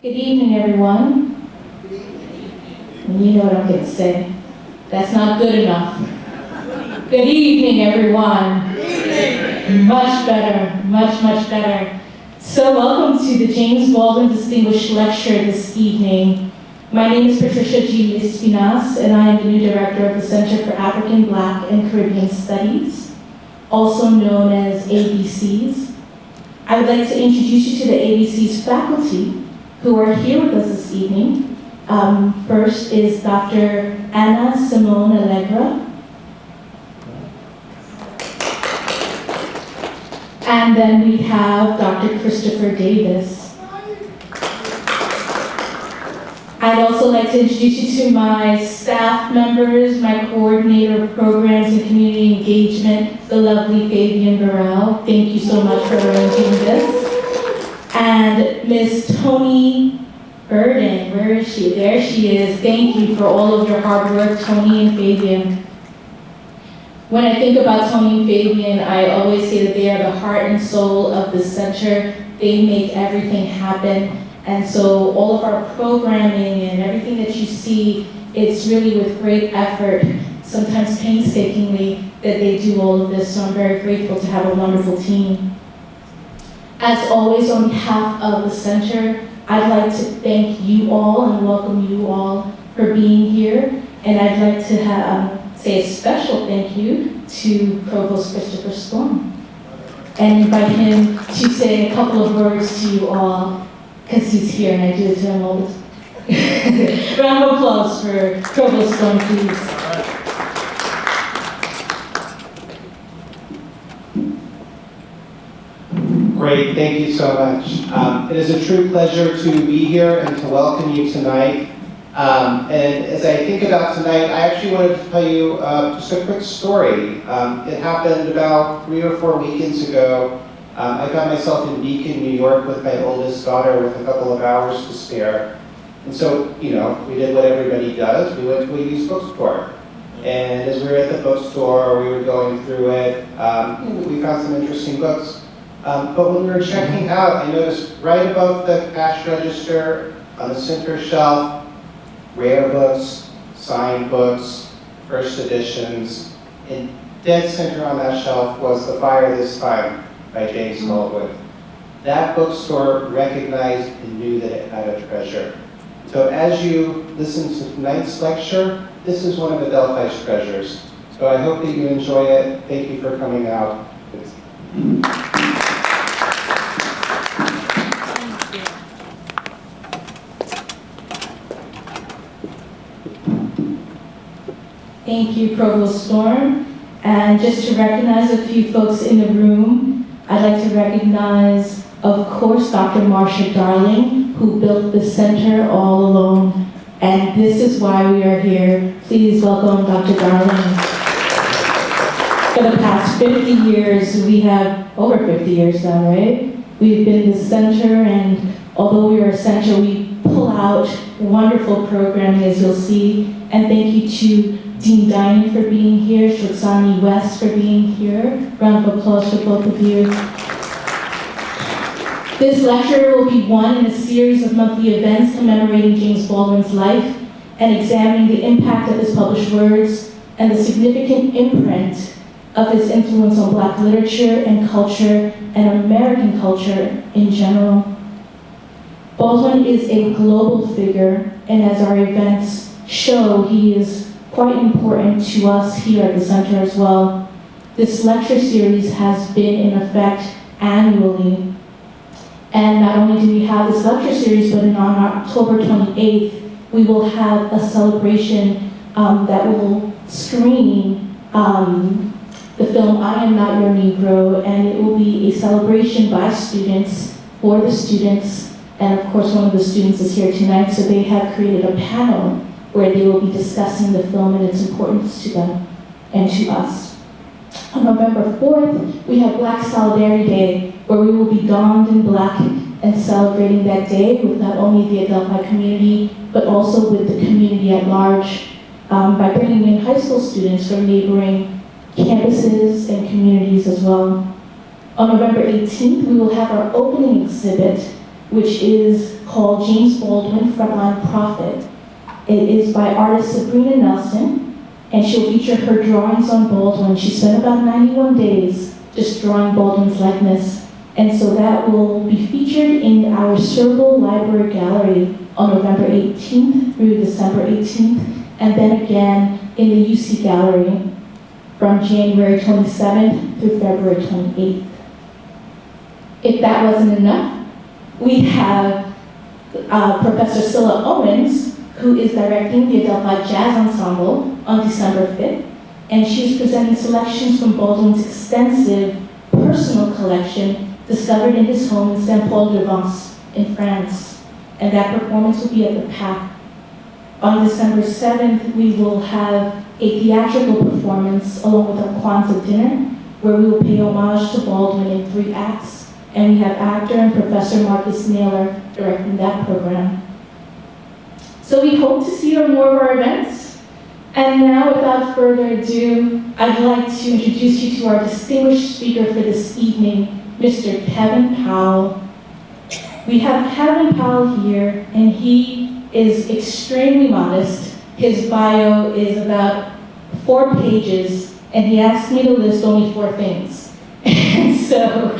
Good evening, everyone. And you know what I'm going to say. That's not good enough. Good evening, everyone. Good evening. Much better, much better. So welcome to the James Baldwin Distinguished Lecture this evening. My name is Patricia G. Espinas, and I am the new director of the Center for African, Black, and Caribbean Studies, also known as ABCs. I would like to introduce you to the ABC's faculty who are here with us this evening. First is Dr. Anna Simone Allegra. And then we have Dr. Christopher Davis. I'd also like to introduce you to my staff members, my coordinator of programs and community engagement, the lovely Fabian Burrell. Thank you so much for arranging this. And Ms. Tony Burden, where is she? There she is. Thank you for all of your hard work, Tony and Fabian. When I think about Tony and Fabian, I always say that they are the heart and soul of the center. They make everything happen. And so all of our programming and everything that you see, it's really with great effort, sometimes painstakingly, that they do all of this. So I'm very grateful to have a wonderful team. As always, on behalf of the center, I'd like to thank you all and welcome you all for being here. And I'd like to say a special thank you to Provost Christopher Storm and invite him to say a couple of words to you all, because he's here and I do it to him all the time. Round of applause for Provost Storm, please. Great, thank you so much. It is a true pleasure to be here and to welcome you tonight. And as I think about tonight, I actually wanted to tell you just a quick story. It happened about 3 or 4 weekends ago. I found myself in Beacon, New York with my oldest daughter with a couple of hours to spare. And so, we did what everybody does. We went to a used bookstore. And as we were at the bookstore, we were going through it. We found some interesting books. But when we were checking out, I noticed right above the cash register on the center shelf, rare books, signed books, first editions. And dead center on that shelf was The Fire This Time by James Baldwin. That bookstore recognized and knew that it had a treasure. So as you listen to tonight's lecture, this is one of Adelphi's treasures. So I hope that you enjoy it. Thank you for coming out. Thank you, Provost Storm. And just to recognize a few folks in the room, I'd like to recognize, of course, Dr. Marcia Darling, who built the center all alone. And this is why we are here. Please welcome Dr. Darling. For the past 50 years, we have, over 50 years now, right? We've been the center, and although we are a center, we pull out wonderful programming, as you'll see. And thank you to Dean Dining for being here, Shoksani West for being here. Round of applause for both of you. This lecture will be one in a series of monthly events commemorating James Baldwin's life and examining the impact of his published words and the significant imprint of his influence on Black literature and culture and American culture in general. Baldwin is a global figure, and as our events show, he is quite important to us here at the center as well. This lecture series has been in effect annually. And not only do we have this lecture series, but on October 28th, we will have a celebration that will screen the film I Am Not Your Negro, and it will be a celebration by students, for the students, and of course one of the students is here tonight, so they have created a panel where they will be discussing the film and its importance to them and to us. On November 4th, we have Black Solidarity Day, where we will be donned in black and celebrating that day with not only the Adelphi community, but also with the community at large, by bringing in high school students from neighboring campuses and communities as well. On November 18th, we will have our opening exhibit, which is called James Baldwin Frontline Prophet. It is by artist Sabrina Nelson, and she'll feature her drawings on Baldwin. She spent about 91 days just drawing Baldwin's likeness, and so that will be featured in our Serval Library Gallery on November 18th through December 18th, and then again in the UC Gallery from January 27th through February 28th. If that wasn't enough, we have Professor Scylla Owens, who is directing the Adelphi Jazz Ensemble on December 5th, and she's presenting selections from Baldwin's extensive personal collection discovered in his home in Saint-Paul-de-Vence in France, and that performance will be at the PAC. On December 7th, we will have a theatrical performance along with our Kwanzaa dinner, where we will pay homage to Baldwin in 3 acts, and we have actor and Professor Marcus Naylor directing that program. So we hope to see you at more of our events. And now, without further ado, I'd like to introduce you to our distinguished speaker for this evening, Mr. Kevin Powell. We have Kevin Powell here, and he is extremely modest. His bio is about 4 pages, and he asked me to list only 4 things. And so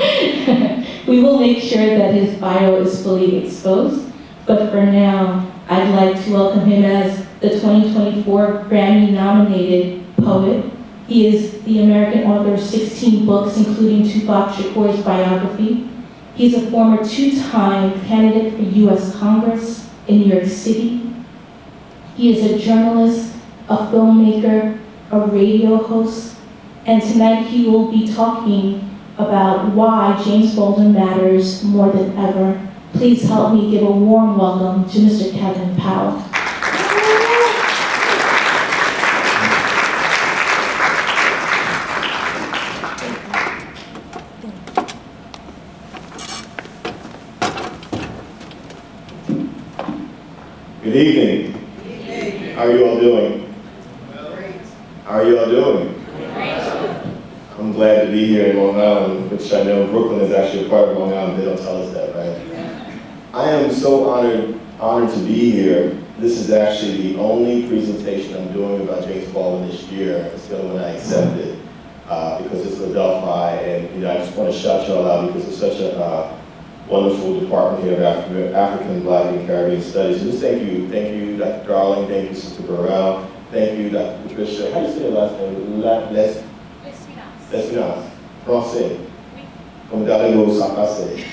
we will make sure that his bio is fully exposed. But for now, I'd like to welcome him as the 2024 Grammy-nominated poet. He is the American author of 16 books, including Tupac Shakur's biography. He's a former 2-time candidate for U.S. Congress in New York City. He is a journalist, a filmmaker, a radio host, and tonight he will be talking about why James Baldwin matters more than ever. Please help me give a warm welcome to Mr. Kevin Powell. Good evening. Good evening. How are you all doing? Great. How are you all doing? Great. I'm glad to be here in Long Island, which I know Brooklyn is actually a part of Long Island. They don't tell us that, right? I am so honored to be here. This is actually the only presentation I'm doing about James Baldwin this year. It's the only one I accepted because it's Adelphi, and I just want to shout y'all out because it's such a wonderful department here of African, Black, and Caribbean Studies. And just thank you, Dr. Darling, thank you, Sister Burrell, thank you, Dr. Patricia. How do you say your last name? Lespinasse. Français. Comme Dalilo Sakase.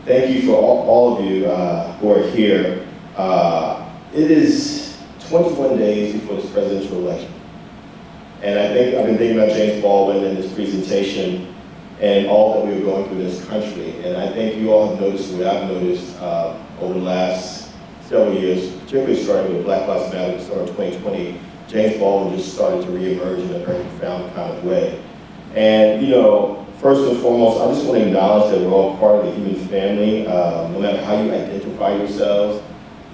Thank you for all of you who are here. It is 21 days before this presidential election. And I think I've been thinking about James Baldwin and this presentation and all that we were going through in this country. And I think you all have noticed what I've noticed over the last several years, particularly starting with Black Lives Matter, starting in 2020, James Baldwin just started to reemerge in a very profound kind of way. And first and foremost, I just want to acknowledge that we're all part of the human family, no matter how you identify yourselves.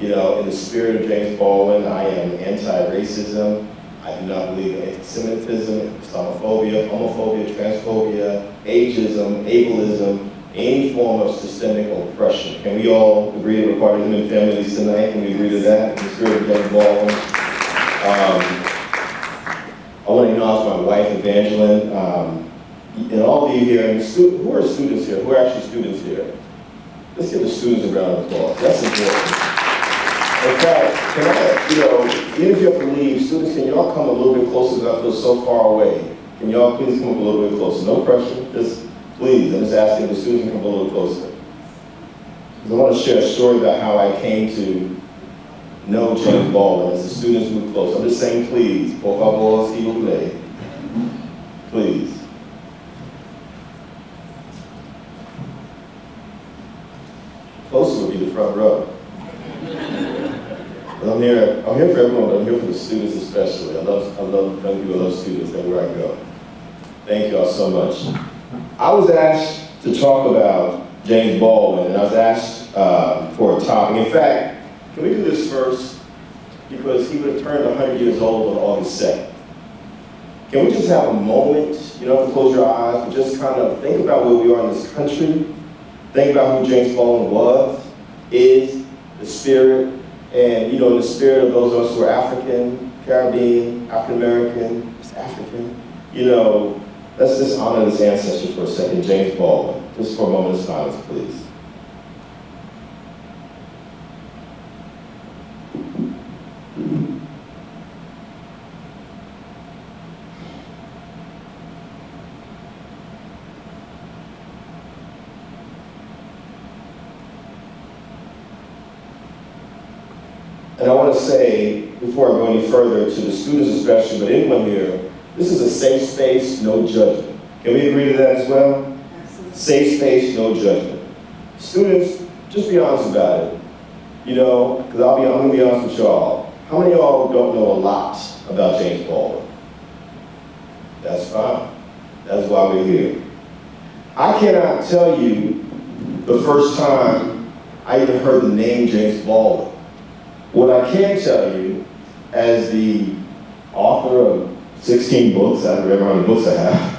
In the spirit of James Baldwin, I am anti-racism. I do not believe in anti-Semitism, Islamophobia, homophobia, transphobia, ageism, ableism, any form of systemic oppression. Can we all agree that we're part of the human family tonight? Can we agree to that in the spirit of James Baldwin? I want to acknowledge my wife, Evangeline, and all of you here, and who are students here? Who are actually students here? Let's give the students a round of applause. That's important. In fact, can I, even if you have to leave, students, can y'all come a little bit closer because I feel so far away? Can y'all please come up a little bit closer? No pressure, just please. I'm just asking the students to come a little closer. Because I want to share a story about how I came to know James Baldwin as the students move close. I'm just saying please, por favor, si vous plaît. Please. Closer would be the front row. But I'm here for everyone, but I'm here for the students especially. I love people, I love students everywhere I go. Thank you all so much. I was asked to talk about James Baldwin, and I was asked for a topic. In fact, can we do this first? Because he would have turned 100 years old on August 2nd. Can we just have a moment, you don't have to close your eyes, but just kind of think about where we are in this country, think about who James Baldwin was, is, the spirit, and in the spirit of those of us who are African, Caribbean, African American, just African, let's just honor this ancestor for a second, James Baldwin. Just for a moment of silence, please. And I want to say, before I go any further, to the students especially, but anyone here, this is a safe space, no judgment. Can we agree to that as well? Absolutely. Safe space, no judgment. Students, just be honest about it. Because I'm going to be honest with y'all. How many of y'all don't know a lot about James Baldwin? That's fine. That's why we're here. I cannot tell you the first time I even heard the name James Baldwin. What I can tell you, as the author of 16 books, I don't remember how many books I have,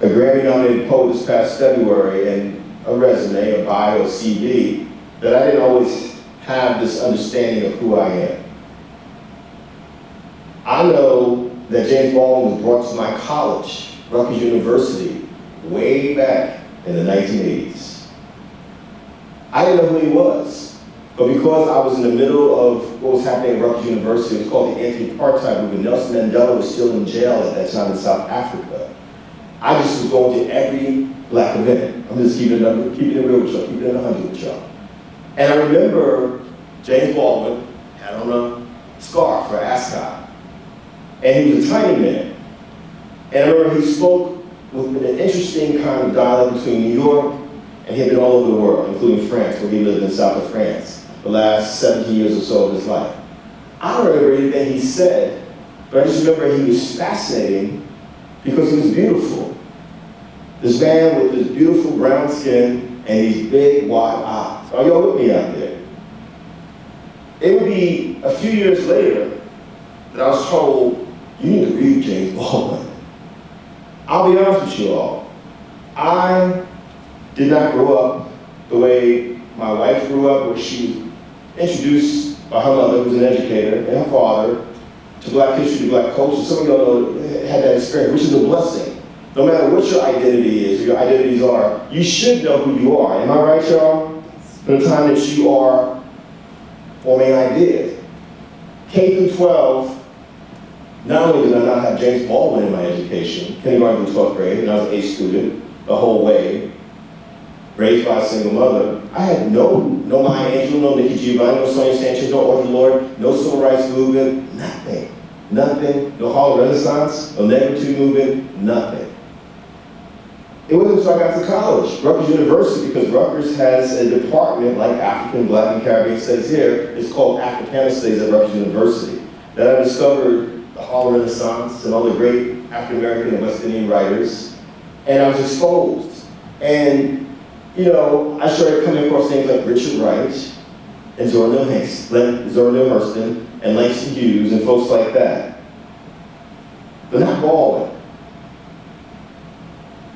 a Grammy-nominated poet this past February, and a resume, a bio, a CV, that I didn't always have this understanding of who I am. I know that James Baldwin was brought to my college, Rutgers University, way back in the 1980s. I didn't know who he was. But because I was in the middle of what was happening at Rutgers University, it was called the anti-apartheid movement. Nelson Mandela was still in jail at that time in South Africa. I just was going to every black event. I'm just keeping it real with y'all, keeping it 100 with y'all. And I remember James Baldwin had on a scarf or ascot. And he was a tiny man. And I remember he spoke with an interesting kind of dialect between New York, and he had been all over the world, including France, where he lived in the south of France the last 17 years or so of his life. I don't remember anything he said, but I just remember he was fascinating because he was beautiful. This man with this beautiful brown skin and these big, wide eyes. Are y'all with me out there? It would be a few years later that I was told, you need to read James Baldwin. I'll be honest with you all. I did not grow up the way my wife grew up, where she was introduced by her mother, who was an educator, and her father, to black history, to black culture. Some of y'all know, had that experience, which is a blessing. No matter what your identity is, or your identities are, you should know who you are. Am I right, y'all? From the time that you are forming ideas. K through 12, not only did I not have James Baldwin in my education, kindergarten through 12th grade, and I was an A student the whole way, raised by a single mother, I had no Maya Angelou, no Nikki Giovanni, no Sonia Sanchez, no Audre Lorde, no civil rights movement, nothing. Nothing, no Harlem Renaissance, no negritude movement, nothing. It wasn't until I got to college, Rutgers University, because Rutgers has a department like African, Black, and Caribbean Studies here. It's called Africana Studies at Rutgers University. That I discovered the Harlem Renaissance and all the great African American and West Indian writers, and I was exposed. And I started coming across names like Richard Wright and Zora Neale Hurston and Langston Hughes and folks like that. But not Baldwin.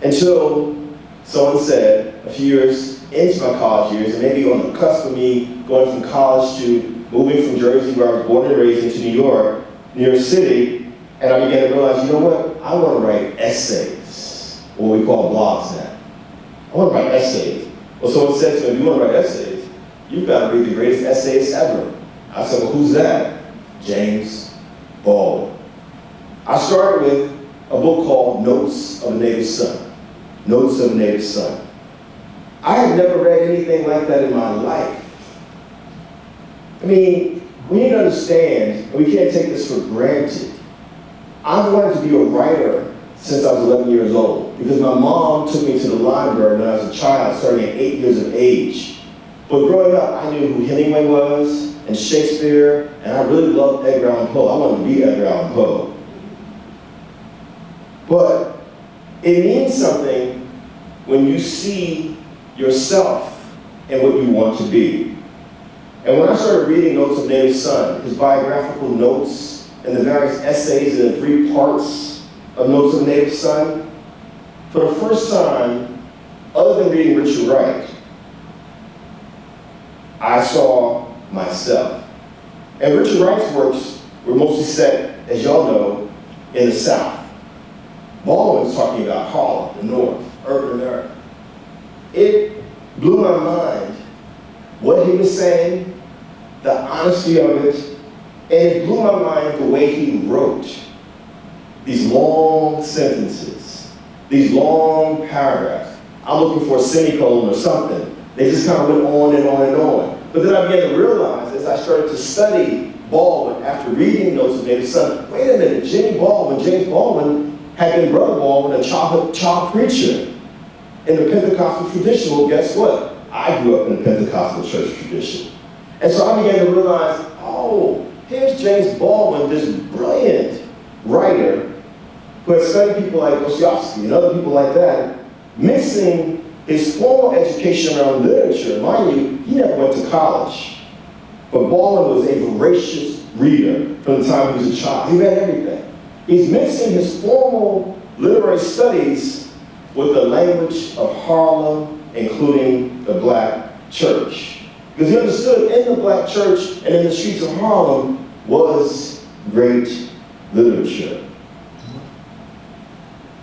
Until someone said, a few years into my college years, and maybe on the cusp of me going from college to moving from Jersey, where I was born and raised, into New York City, and I began to realize, you know what? I want to write essays, or what we call blogs now. I want to write essays. Well, someone said to me, if you want to write essays, you've got to read the greatest essayist ever. I said, well, who's that? James Baldwin. I started with a book called Notes of a Native Son. Notes of a Native Son. I had never read anything like that in my life. I mean, we need to understand, and we can't take this for granted. I've wanted to be a writer since I was 11 years old, because my mom took me to the library when I was a child, starting at 8 years of age. But growing up, I knew who Hemingway was, and Shakespeare, and I really loved Edgar Allan Poe. I wanted to be Edgar Allan Poe. But it means something when you see yourself and what you want to be. And when I started reading Notes of a Native Son, his biographical notes and the various essays in the 3 parts of Notes of a Native Son, for the first time, other than reading Richard Wright, I saw myself. And Richard Wright's works were mostly set, as y'all know, in the South. Baldwin's talking about Harlem, the North, urban America. It blew my mind what he was saying, the honesty of it, and it blew my mind the way he wrote these long sentences, these long paragraphs. I'm looking for a semicolon or something. They just kind of went on and on and on. But then I began to realize as I started to study Baldwin after reading Notes of Native Son, wait a minute, James Baldwin had been Brother Baldwin, a child preacher in the Pentecostal tradition. Well, guess what? I grew up in the Pentecostal church tradition. And so I began to realize, oh, here's James Baldwin, this brilliant writer who had studied people like Dostoevsky and other people like that, mixing his formal education around literature. Mind you, he never went to college. But Baldwin was a voracious reader from the time he was a child. He read everything. He's mixing his formal literary studies with the language of Harlem, including the black church. Because he understood in the black church and in the streets of Harlem was great literature.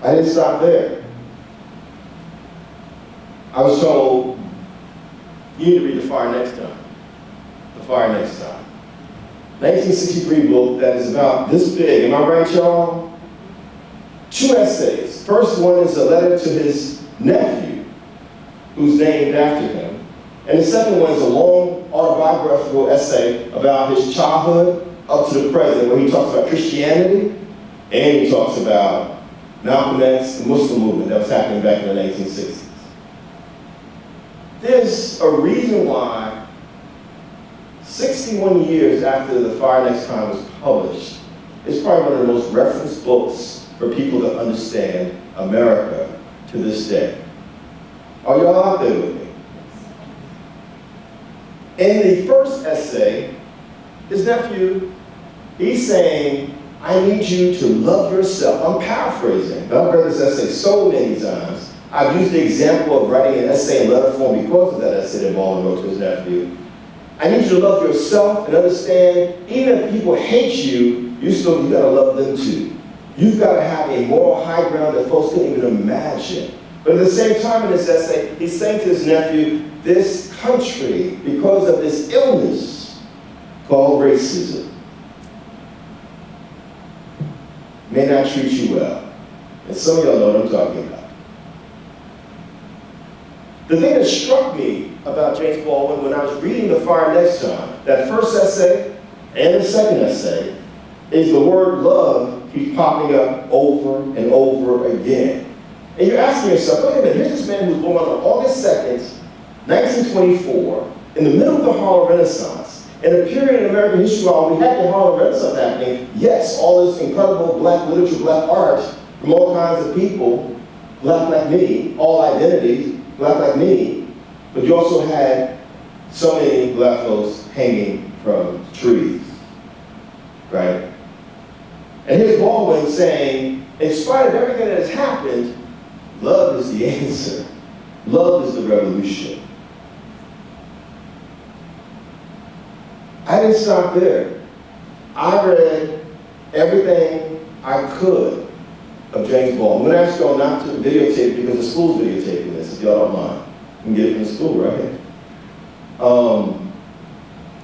I didn't stop there. I was told, you need to read The Fire Next Time. The Fire Next Time. 1963 book that is about this big. Am I right, y'all? 2 essays. First one is a letter to his nephew, who's named after him. And the second one is a long autobiographical essay about his childhood up to the present, where he talks about Christianity and he talks about Malcolm X, the Muslim movement that was happening back in the 1960s. There's a reason why 61 years after The Fire Next Time was published, it's probably one of the most referenced books for people to understand America to this day. Are y'all out there with me? In the first essay, his nephew, he's saying, I need you to love yourself. I'm paraphrasing, but I've read this essay so many times. I've used the example of writing an essay in letter form because of that essay that Baldwin wrote to his nephew. I need you to love yourself and understand, even if people hate you, you gotta love them too. You've gotta have a moral high ground that folks can't even imagine. But at the same time in this essay, he's saying to his nephew, this country, because of this illness called racism, may not treat you well. And some of y'all know what I'm talking about. The thing that struck me about James Baldwin when I was reading The Fire Next Time, that first essay and the second essay, is the word love keeps popping up over and over again. And you're asking yourself, wait a minute, here's this man who was born on August 2nd, 1924, in the middle of the Harlem Renaissance, in a period in American history while we had the Harlem Renaissance happening. Yes, all this incredible black literature, black art from all kinds of people, black like me, all identities, black like me, but you also had so many black folks hanging from trees, right? And here's Baldwin saying, in spite of everything that has happened, love is the answer. Love is the revolution. I didn't stop there. I read everything I could of James Baldwin. I'm going to ask y'all not to videotape it because the school's videotaping this, if y'all don't mind. You can get it from the school, right?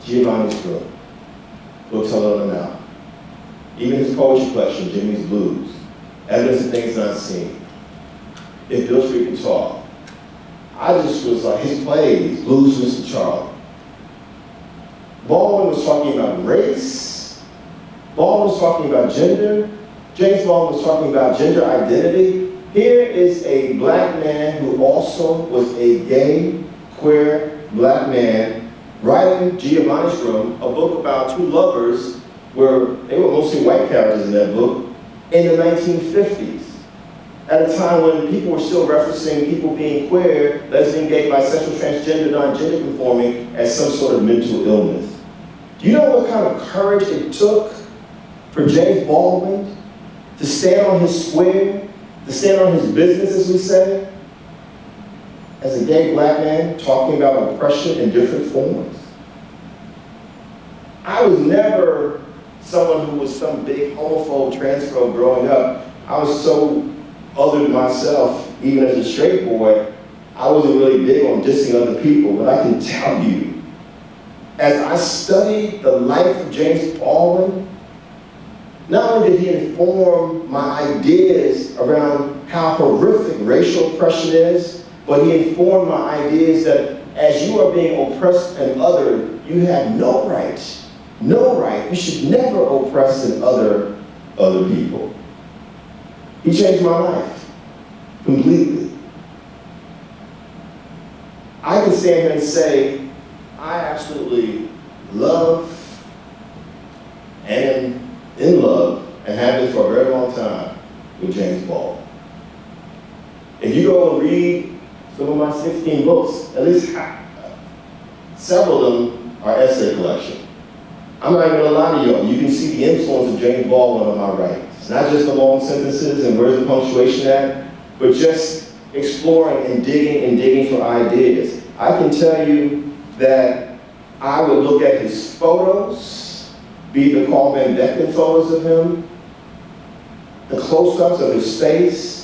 Giovanni's Room, books I love now. Even his poetry collection, Jimmy's Blues, Evidence of Things Not Seen, If Bill Street Could Talk. I just was like, his plays, Blues for Mr. Charlie. Baldwin was talking about race. Baldwin was talking about gender. James Baldwin was talking about gender identity. Here is a black man who also was a gay, queer, black man writing Giovanni's Room, a book about two lovers where they were mostly white characters in that book, in the 1950s. At a time when people were still referencing people being queer, lesbian, gay, bisexual, transgender, non-gender conforming as some sort of mental illness. Do you know what kind of courage it took for James Baldwin to stand on his square, to stand on his business, as we say, as a gay black man talking about oppression in different forms? I was never someone who was some big homophobe, transphobe growing up. I was so othered myself, even as a straight boy. I wasn't really big on dissing other people, but I can tell you, as I studied the life of James Baldwin, not only did he inform my ideas around how horrific racial oppression is, but he informed my ideas that as you are being oppressed and othered, you have no right, no right. You should never oppress and other people. He changed my life completely. I can stand here and say, I absolutely love and am in love, and have been for a very long time, with James Baldwin. If you go and read some of my 16 books, at least several of them are essay collection. I'm not even gonna lie to y'all, you can see the influence of James Baldwin on my writings. Not just the long sentences and where's the punctuation at, but just exploring and digging for ideas. I can tell you that I would look at his photos, be the Carl Van Dyken photos of him, the close-ups of his face,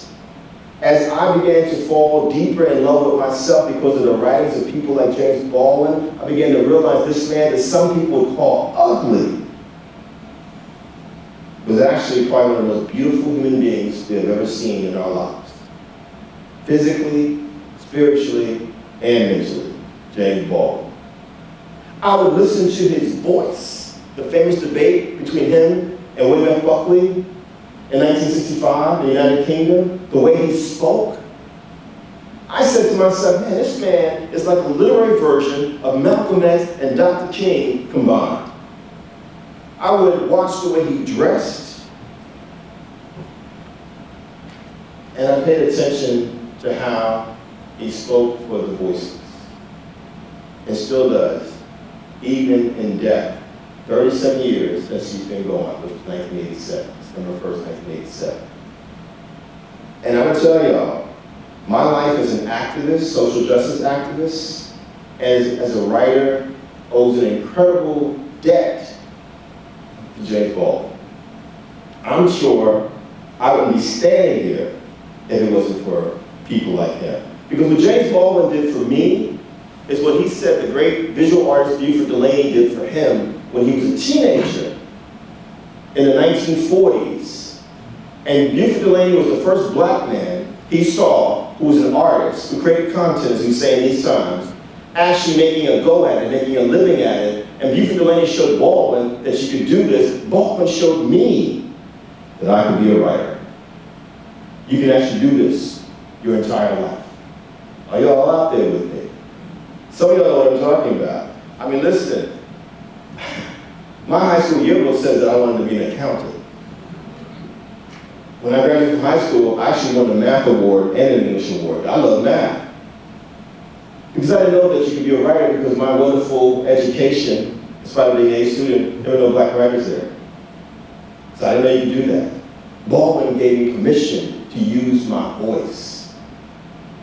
as I began to fall deeper in love with myself because of the writings of people like James Baldwin, I began to realize this man that some people would call ugly was actually probably one of the most beautiful human beings we have ever seen in our lives. Physically, spiritually, and mentally, James Baldwin. I would listen to his voice. The famous debate between him and William F. Buckley in 1965 in the United Kingdom, the way he spoke, I said to myself, man, this man is like a literary version of Malcolm X and Dr. King combined. I would watch the way he dressed, and I paid attention to how he spoke for the voiceless, and still does, even in death. 37 years since he's been gone, which was 1987, December 1st, 1987. And I'm gonna tell y'all, my life as an activist, social justice activist, as a writer, owes an incredible debt to James Baldwin. I'm sure I wouldn't be standing here if it wasn't for people like him. Because what James Baldwin did for me is what he said the great visual artist Buford Delaney did for him when he was a teenager in the 1940s. And Buford Delaney was the first black man he saw who was an artist, who created content, as we say in these times, actually making a go at it, making a living at it. And Buford Delaney showed Baldwin that you could do this. Baldwin showed me that I could be a writer. You can actually do this your entire life. Are y'all out there with me? Some of y'all know what I'm talking about. I mean, listen, my high school yearbook says that I wanted to be an accountant. When I graduated from high school, I actually won a math award and an English award. I love math. Because I didn't know that you could be a writer because my wonderful education, in spite of being a student, there were no black writers there. So I didn't know you could do that. Baldwin gave me permission to use my voice.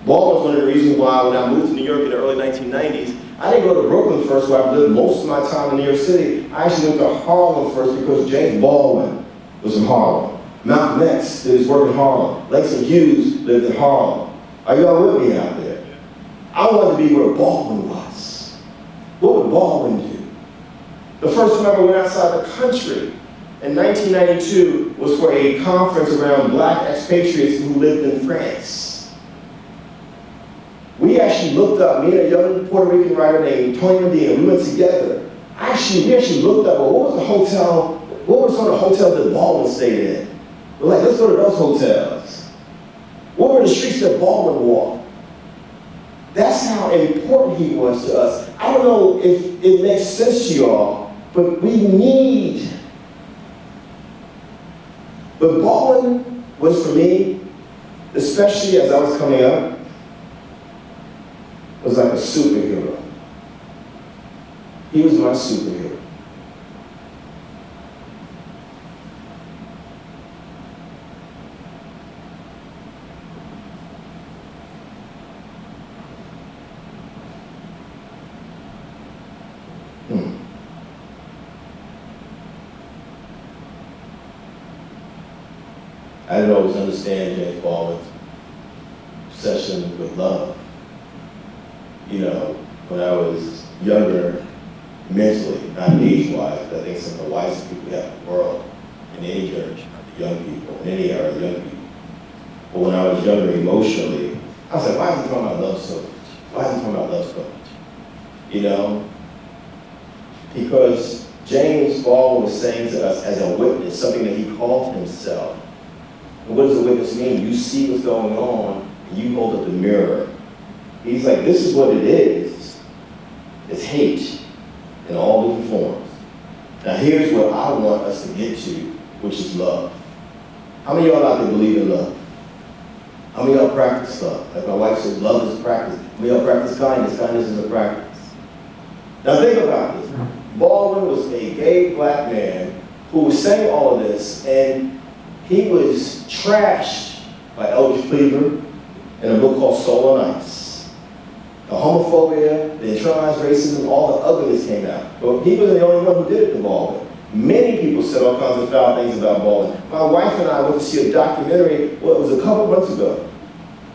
Baldwin was one of the reasons why when I moved to New York in the early 1990s, I didn't go to Brooklyn first, where I've lived most of my time in New York City. I actually went to Harlem first because James Baldwin was from Harlem. Malcolm X did his work in Harlem. Langston Hughes lived in Harlem. Are y'all with me out there? I wanted to be where Baldwin was. What would Baldwin do? The first time I ever went outside the country in 1992 was for a conference around black expatriates who lived in France. We actually looked up, me and a young Puerto Rican writer named Tony Medina, we went together. We actually looked up, well, what were some of the hotels that Baldwin stayed in? We're like, let's go to those hotels. What were the streets that Baldwin walked? That's how important he was to us. I don't know if it makes sense to y'all, but Baldwin was for me, especially as I was coming up, was like a superhero. He was my superhero. I didn't always understand James Baldwin's obsession with love. You know, when I was younger, mentally, not age-wise, but I think some of the wisest people we have in the world, in any church, are the young people, in any era, the young people. But when I was younger, emotionally, I was like, why is he talking about love so much? Why is he talking about love so much? You know? Because James Baldwin was saying to us as a witness, something that he called himself. And what does a witness mean? You see what's going on, and you hold up the mirror. He's like, this is what it is. It's hate in all different forms. Now here's what I want us to get to, which is love. How many of y'all out there believe in love? How many of y'all practice love? Like my wife said, love is a practice. How many of y'all practice kindness? Kindness is a practice. Now think about this. Baldwin was a gay black man who was saying all of this, and he was trashed by Eldridge Cleaver in a book called Soul on Ice. The homophobia, the internalized racism, all the ugliness came out. But he wasn't the only one who did it to Baldwin. Many people said all kinds of foul things about Baldwin. My wife and I went to see a documentary, well, it was a couple months ago,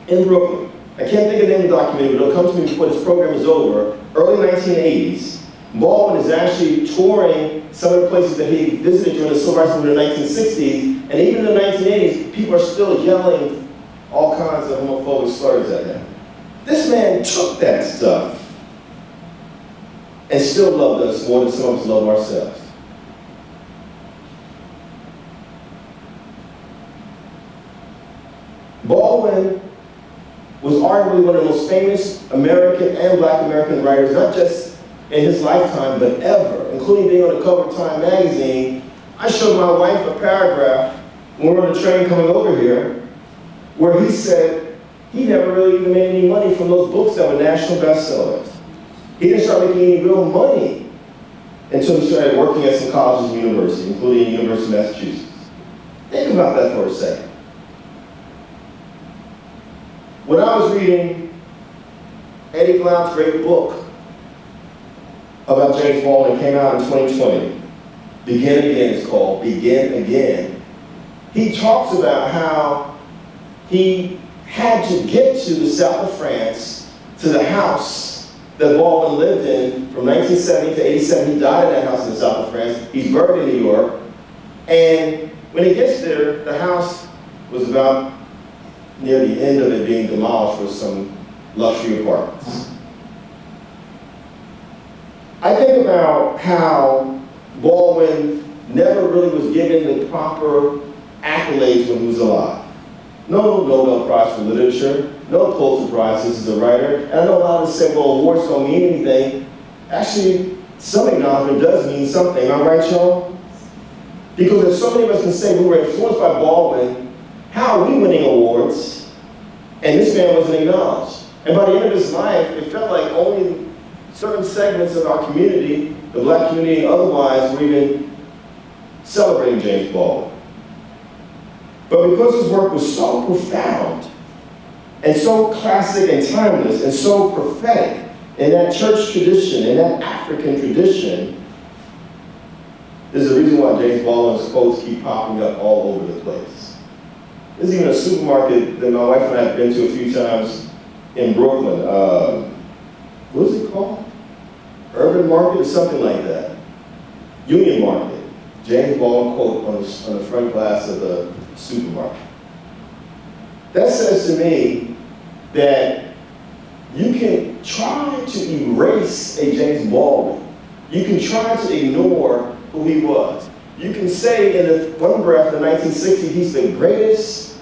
in Brooklyn. I can't think of the name of the documentary, but it'll come to me before this program is over. Early 1980s. Baldwin is actually touring some of the places that he visited during the civil rights movement in the 1960s, and even in the 1980s, people are still yelling all kinds of homophobic slurs at him. This man took that stuff and still loved us more than some of us love ourselves. Baldwin was arguably one of the most famous American and Black American writers, not just in his lifetime, but ever, including being on the cover of Time magazine. I showed my wife a paragraph when we were on the train coming over here, where he said he never really even made any money from those books that were national bestsellers. He didn't start making any real money until he started working at some colleges and universities, including University of Massachusetts. Think about that for a second. When I was reading Eddie Glauber's great book about James Baldwin, came out in 2020, Begin Again it's called, Begin Again. He talks about how he had to get to the south of France, to the house that Baldwin lived in from 1970 to 87. He died in that house in the south of France. He's buried in New York. And when he gets there, the house was about near the end of it being demolished for some luxury apartments. I think about how Baldwin never really was given the proper accolades when he was alive. No Nobel Prize for Literature, no Pulitzer Prize as a writer, and I know a lot of us say, well, awards don't mean anything. Actually, some acknowledgement does mean something, am I right, y'all? Because if so many of us can say we were influenced by Baldwin, how are we winning awards? And this man wasn't acknowledged. And by the end of his life, it felt like only certain segments of our community, the Black community and otherwise, were even celebrating James Baldwin. But because his work was so profound, and so classic and timeless, and so prophetic in that church tradition, in that African tradition, there's a reason why James Baldwin's quotes keep popping up all over the place. There's even a supermarket that my wife and I have been to a few times in Brooklyn. What is it called? Urban Market or something like that. Union Market. James Baldwin quote on the front glass of the supermarket. That says to me that you can try to erase a James Baldwin. You can try to ignore who he was. You can say in the one breath in the 1960s, he's the greatest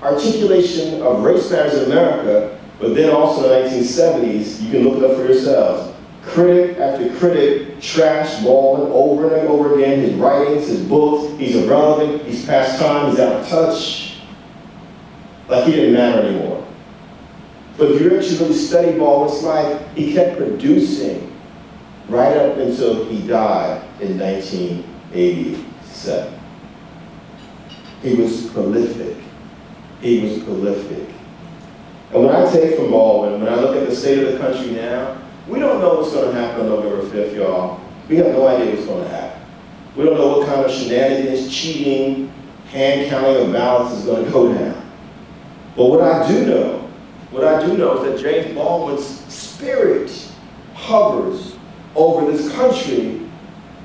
articulation of race matters in America, but then also in the 1970s, you can look it up for yourselves. Critic after critic trashed Baldwin over and over again, his writings, his books, he's irrelevant, he's past time, he's out of touch, like he didn't matter anymore. But if you actually really study Baldwin's life, he kept producing right up until he died in 1987. He was prolific. He was prolific. And when I take from Baldwin, when I look at the state of the country now, we don't know what's going to happen on November 5th, y'all. We have no idea what's going to happen. We don't know what kind of shenanigans, cheating, hand counting of ballots is going to go down. But what I do know is that James Baldwin's spirit hovers over this country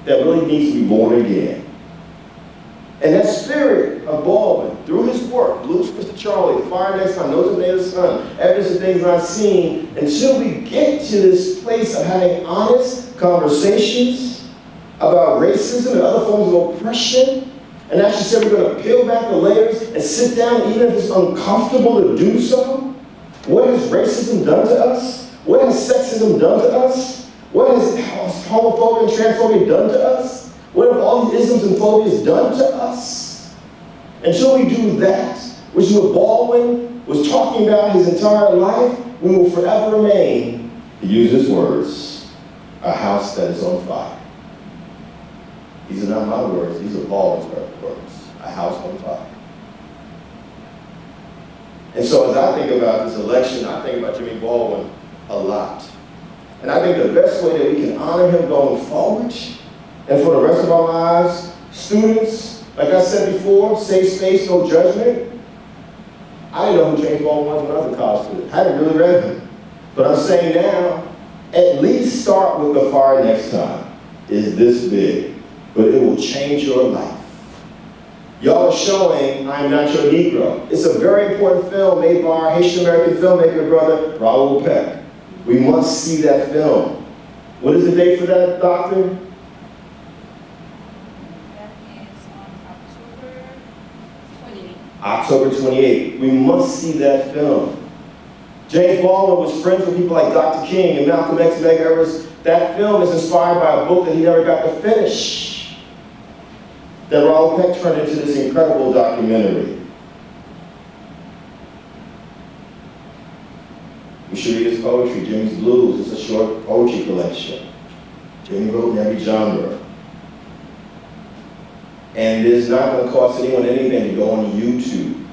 that really needs to be born again. And that spirit of Baldwin, through his work, Blues for Mr. Charlie, The Fire Next Time, Notes of Native Son, Evidence of Things Not Seen, until we get to this place of having honest conversations about racism and other forms of oppression, and actually say we're going to peel back the layers and sit down even if it's uncomfortable to do so. What has racism done to us? What has sexism done to us? What has homophobia and transphobia done to us? What have all these isms and phobias done to us? Until we do that, which is what Baldwin was talking about his entire life, we will forever remain, to use his words, a house that is on fire. These are not my words, these are Baldwin's words, a house on fire. And so as I think about this election, I think about Jimmy Baldwin a lot. And I think the best way that we can honor him going forward, and for the rest of our lives, students, like I said before, safe space, no judgment. I didn't know who James Baldwin was when I was a college student. I hadn't really read him. But I'm saying now, at least start with The Fire Next Time. It's this big, but it will change your life. Y'all are showing I Am Not Your Negro. It's a very important film made by our Haitian American filmmaker brother, Raoul Peck. We must see that film. What is the date for that, Doctor? October 28th. We must see that film. James Baldwin was friends with people like Dr. King and Malcolm X and Medgar Evers. That film is inspired by a book that he never got to finish, that Raoul Peck turned into this incredible documentary. We should read his poetry, Jimmy's Blues. It's a short poetry collection. Jimmy wrote in every genre. And it's not going to cost anyone anything to go on YouTube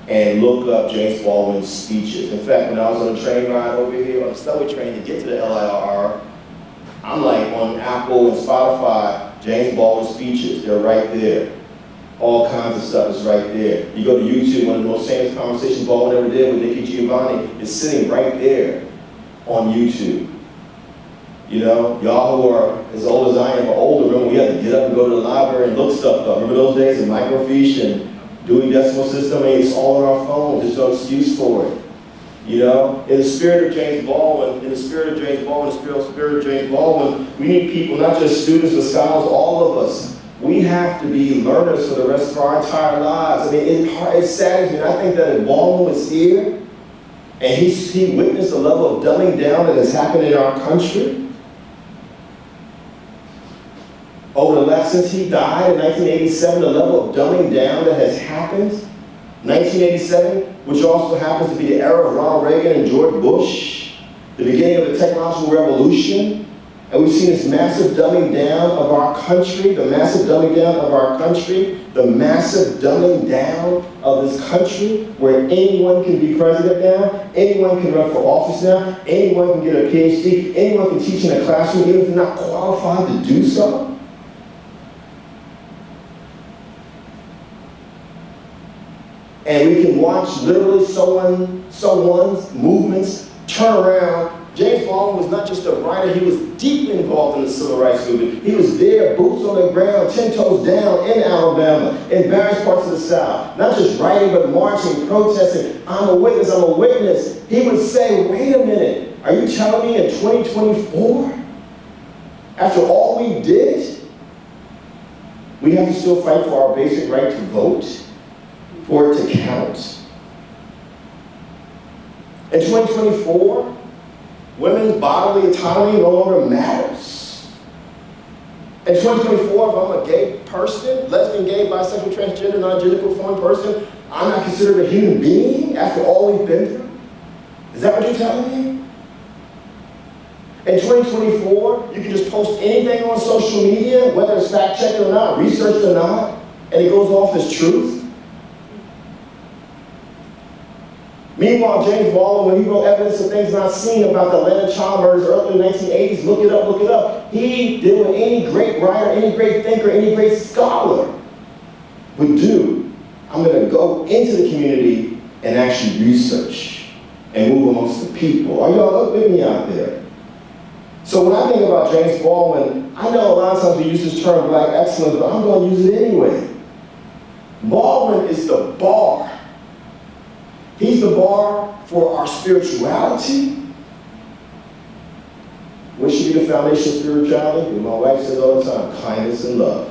and look up James Baldwin's speeches. In fact, when I was on a train ride over here, on the subway train to get to the LIRR, I'm like on Apple and Spotify, James Baldwin speeches, they're right there. All kinds of stuff is right there. You go to YouTube, one of the most famous conversations Baldwin ever did with Nikki Giovanni is sitting right there on YouTube. You know, y'all who are as old as I am or older, remember we had to get up and go to the library and look stuff up. Remember those days of microfiche and Dewey Decimal System? I mean, it's all on our phones. There's no excuse for it. You know, in the spirit of James Baldwin, we need people, not just students, but scholars, all of us. We have to be learners for the rest of our entire lives. I mean, it saddens me. I think that if Baldwin was here and he witnessed the level of dumbing down that has happened in our country, since he died in 1987, the level of dumbing down that has happened, 1987, which also happens to be the era of Ronald Reagan and George Bush, the beginning of the technological revolution, and we've seen this massive dumbing down of our country, the massive dumbing down of this country, where anyone can be president now, anyone can run for office now, anyone can get a PhD, anyone can teach in a classroom, even if they're not qualified to do so. And we can watch literally someone's movements turn around. James Baldwin was not just a writer, he was deeply involved in the civil rights movement. He was there, boots on the ground, 10 toes down in Alabama, in various parts of the South. Not just writing, but marching, protesting. I'm a witness. He would say, wait a minute, are you telling me in 2024, after all we did, we have to still fight for our basic right to vote? For it to count. In 2024, women's bodily autonomy no longer matters. In 2024, if I'm a gay person, lesbian, gay, bisexual, transgender, non-gender conforming person, I'm not considered a human being after all we've been through? Is that what you're telling me? In 2024, you can just post anything on social media, whether it's fact-checked or not, researched or not, and it goes off as truth? Meanwhile, James Baldwin, when he wrote Evidence of Things Not Seen about the Atlanta child murders early 1980s, look it up. He did what any great writer, any great thinker, any great scholar would do. I'm going to go into the community and actually research and move amongst the people. Are y'all with me out there? So when I think about James Baldwin, I know a lot of times we use this term black excellence, but I'm going to use it anyway. Baldwin is the bar. He's the bar for our spirituality. What should be the foundation of spirituality? My wife says all the time, kindness and love.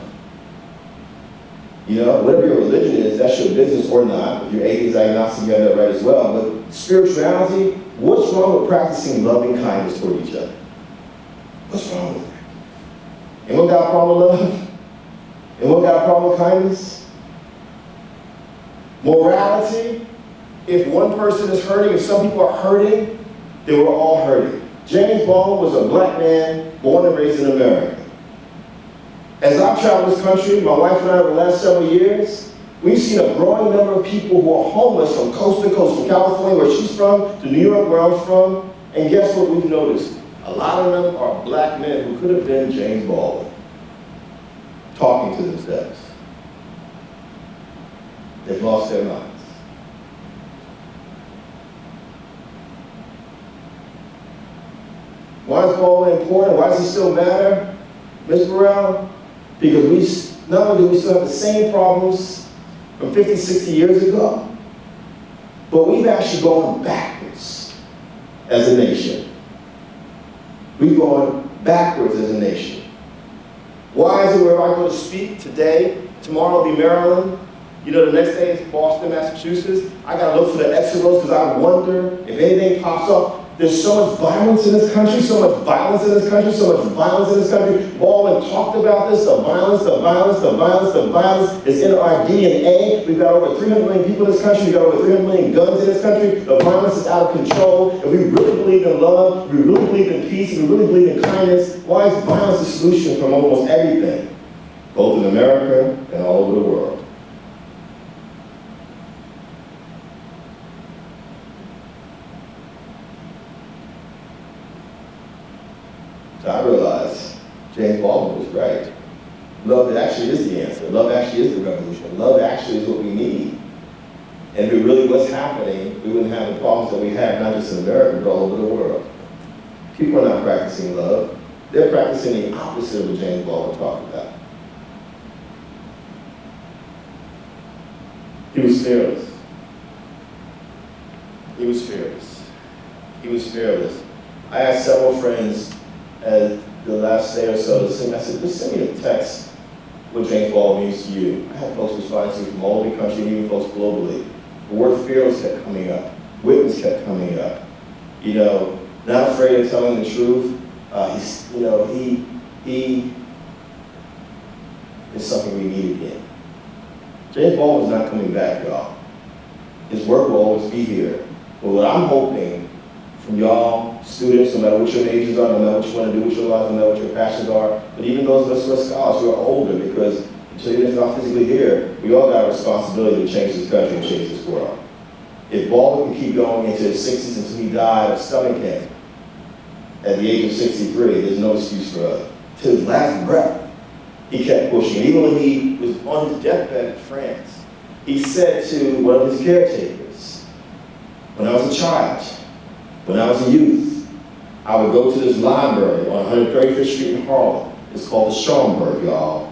You know, whatever your religion is, that's your business or not. If you're atheist, agnostic, you have that right as well. But spirituality, what's wrong with practicing loving kindness toward each other? What's wrong with that? Anyone got a problem with love? Anyone got a problem with kindness? Morality, if one person is hurting, if some people are hurting, then we're all hurting. James Baldwin was a black man born and raised in America. As I've traveled this country, my wife and I over the last several years, we've seen a growing number of people who are homeless from coast to coast, from California, where she's from, to New York, where I'm from. And guess what we've noticed? A lot of them are black men who could have been James Baldwin, talking to themselves. They've lost their minds. Why is Baldwin important? Why does he still matter, Ms. Burrell? Because not only do we still have the same problems from 50, 60 years ago, but we've actually gone backwards as a nation. We've gone backwards as a nation. Why is it wherever I go to speak today, tomorrow will be Maryland, you know, the next day is Boston, Massachusetts, I gotta look for the exit roads because I wonder if anything pops up. There's so much violence in this country, so much violence in this country, so much violence in this country. Baldwin talked about this, the violence, the violence, the violence, the violence is in our DNA. We've got over 300 million people in this country, we've got over 300 million guns in this country. The violence is out of control. If we really believe in love, if we really believe in peace, if we really believe in kindness, why is violence the solution from almost everything? Both in America and all over the world. So I realized James Baldwin was right. Love actually is the answer. Love actually is the revolution. Love actually is what we need. And if it really was happening, we wouldn't have the problems that we have, not just in America, but all over the world. People are not practicing love. They're practicing the opposite of what James Baldwin talked about. He was fearless. He was fearless. He was fearless. I asked several friends at the last day or so to send, I said, just send me a text what James Baldwin means to you. I had folks responding to me from all over the country, even folks globally. The word fearless kept coming up. Witness kept coming up. You know, not afraid of telling the truth. He is something we need again. James Baldwin's not coming back, y'all. His work will always be here. But what I'm hoping from y'all, students, no matter what your majors are, no matter what you want to do with your life, no matter what your passions are, but even those of us who are scholars who are older, because until you're not physically here, we all got a responsibility to change this country and change this world. If Baldwin can keep going into his 60s until he died of stomach cancer at the age of 63, there's no excuse for us. To his last breath, he kept pushing. And even when he was on his deathbed in France, he said to one of his caretakers, when I was a child, when I was a youth, I would go to this library on 135th Street in Harlem. It's called the Schomburg, y'all.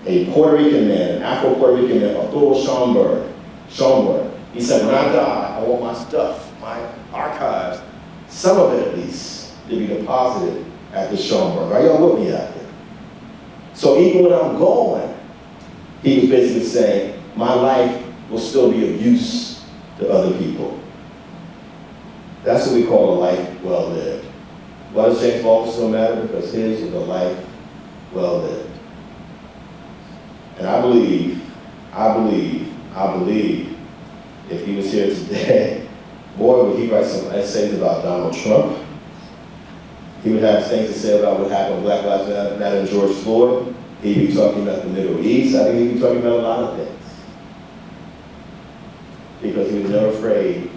A Puerto Rican man, an Afro-Puerto Rican man, Arturo Schomburg. He said, when I die, I want my stuff, my archives, some of it at least, to be deposited at the Schomburg. Are y'all with me out there? So even when I'm gone, he was basically saying, my life will still be of use to other people. That's what we call a life well lived. Why does James Baldwin still matter? Because his was a life well lived. And I believe, if he was here today, boy, would he write some essays about Donald Trump. He would have things to say about what happened with Black Lives Matter and George Floyd. He'd be talking about the Middle East. I think he'd be talking about a lot of things. Because he was never afraid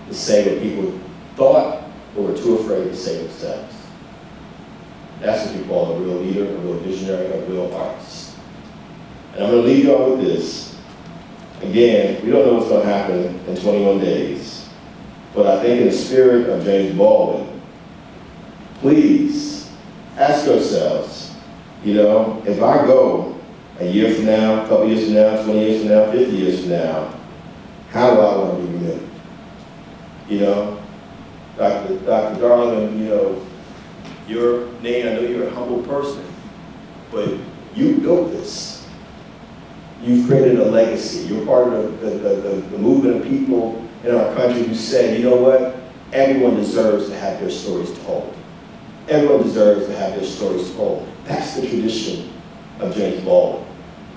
to say what people thought or were too afraid to say themselves. That's what you call a real leader, a real visionary, a real artist. And I'm going to leave y'all with this. Again, we don't know what's going to happen in 21 days. But I think in the spirit of James Baldwin, please ask yourselves, if I go a year from now, a couple years from now, 20 years from now, 50 years from now, how do I want to be remembered? Dr. Darling, your name, I know you're a humble person, but you built this. You've created a legacy. You're part of the movement of people in our country who said, you know what? Everyone deserves to have their stories told. Everyone deserves to have their stories told. That's the tradition of James Baldwin.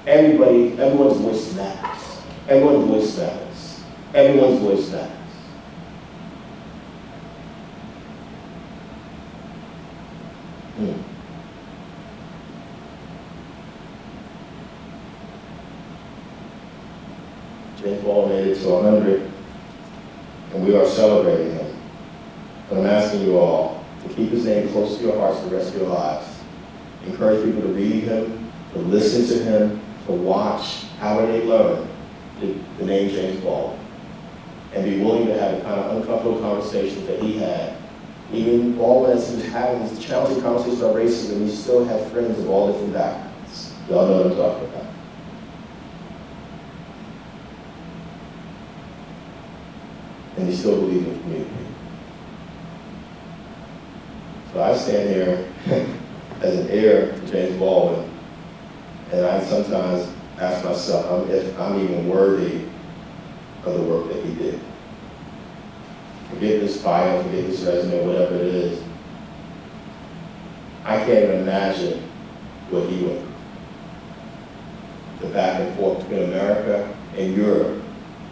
Everyone's voice matters. Everyone's voice matters. Everyone's voice matters. James Baldwin made it to 100, and we are celebrating him. But I'm asking you all to keep his name close to your hearts the rest of your lives. Encourage people to read him, to listen to him, to watch how they learn the name James Baldwin, and be willing to have the kind of uncomfortable conversations that he had. Even Baldwin, as he was having these challenging conversations about racism, he still had friends of all different backgrounds. Y'all know what I'm talking about. And he still believed in the community. So I stand here as an heir to James Baldwin, and I sometimes ask myself if I'm even worthy of the work that he did. Forget this bio, forget this resume, whatever it is. I can't even imagine what he went through. The back and forth between America and Europe,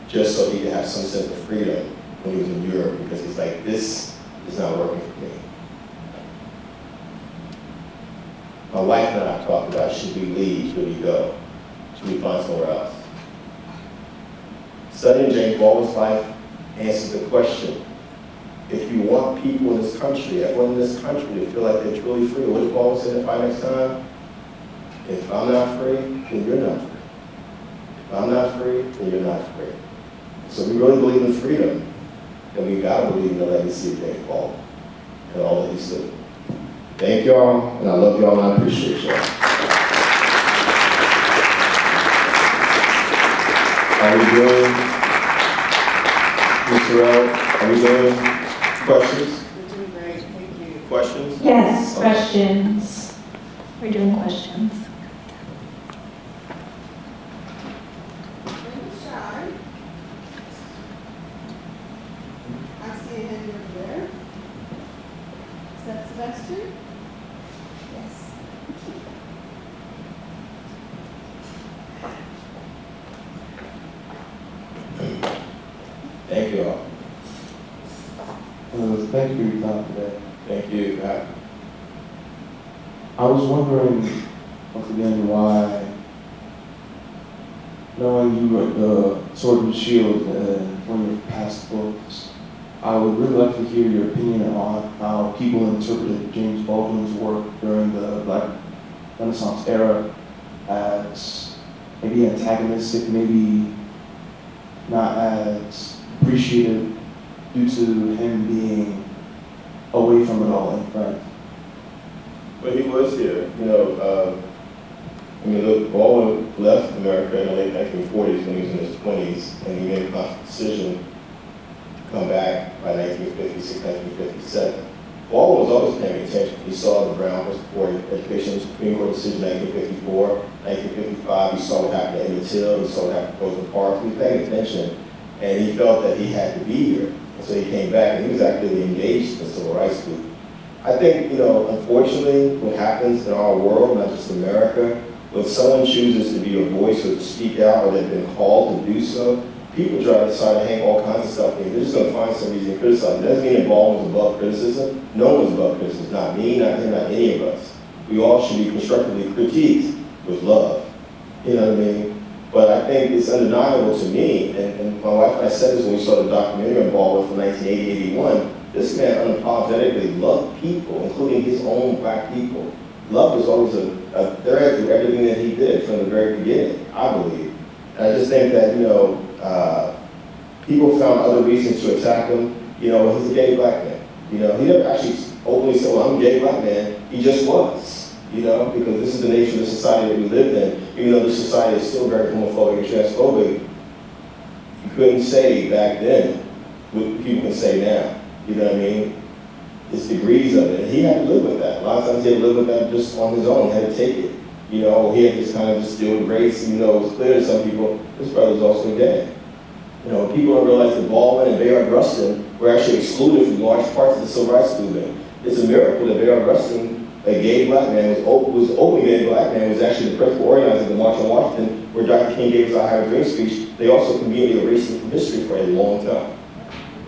just so he could have some sense of freedom when he was in Europe, because he's like, this is not working for me. My wife and I have talked about, should we leave, should we go? Should we find somewhere else? Studying James Baldwin's life answers the question. If you want people in this country, everyone in this country to feel like they're truly free, what did Baldwin say in the fight next time? If I'm not free, then you're not free. If I'm not free, then you're not free. So we really believe in freedom, then we gotta believe in the legacy of James Baldwin and all that he stood for. Thank y'all, and I love y'all, and I appreciate y'all. Are we doing, Ms. Terrell, are we doing questions? We're doing great, thank you. Questions? Yes, Okay. questions. We're doing questions. Shy. I see a hand over there. Is that Sebastian? Yes. Thank you all. Thank you for your time today. Thank you for having me. I was wondering, once again, why, knowing you wrote the Sword and Shield and one of your past books, I would really like to hear your opinion on how people interpreted James Baldwin's work during the Black Renaissance era as maybe antagonistic, maybe not as appreciative due to him being away from it all in France. But he was here, look, Baldwin left America in the late 1940s when he was in his 20s, and he made a conscious decision to come back by 1956, 1957. Baldwin was always paying attention. He saw the Brown versus Board of Education Supreme Court decision in 1954, 1955. He saw what happened to Emmett Till. He saw what happened to Rosa Parks. He was paying attention, and he felt that he had to be here. And so he came back, and he was actively engaged in the civil rights movement. I think, unfortunately, what happens in our world, not just America, when someone chooses to be a voice or to speak out, or they've been called to do so, people try to decide to hang all kinds of stuff in. They're just going to find some reason to criticize. It doesn't mean that Baldwin's above criticism. No one's above criticism. Not me, not him, not any of us. We all should be constructively critiqued with love. You know what I mean? But I think it's undeniable to me, and my wife and I said this when we saw the documentary on Baldwin from 1980-81, this man unapologetically loved people, including his own black people. Love was always a thread through everything that he did from the very beginning, I believe. And I just think that, people found other reasons to attack him. He's a gay black man. He never actually openly said, well, I'm a gay black man. He just was, because this is the nature of the society that we lived in. Even though the society is still very homophobic and transphobic, you couldn't say back then what people can say now. You know what I mean? It's degrees of it. And he had to live with that. A lot of times he had to live with that just on his own. He had to take it. He had to kind of just deal with race, even though it was clear to some people, his brother was also gay. People don't realize that Baldwin and Bayard Rustin were actually excluded from large parts of the civil rights movement. It's a miracle that Bayard Rustin, a gay black man, was openly gay black man, was actually the principal organizer of the March on Washington, where Dr. King gave his I Have a Dream speech. They also conveniently erased him from history for a long time.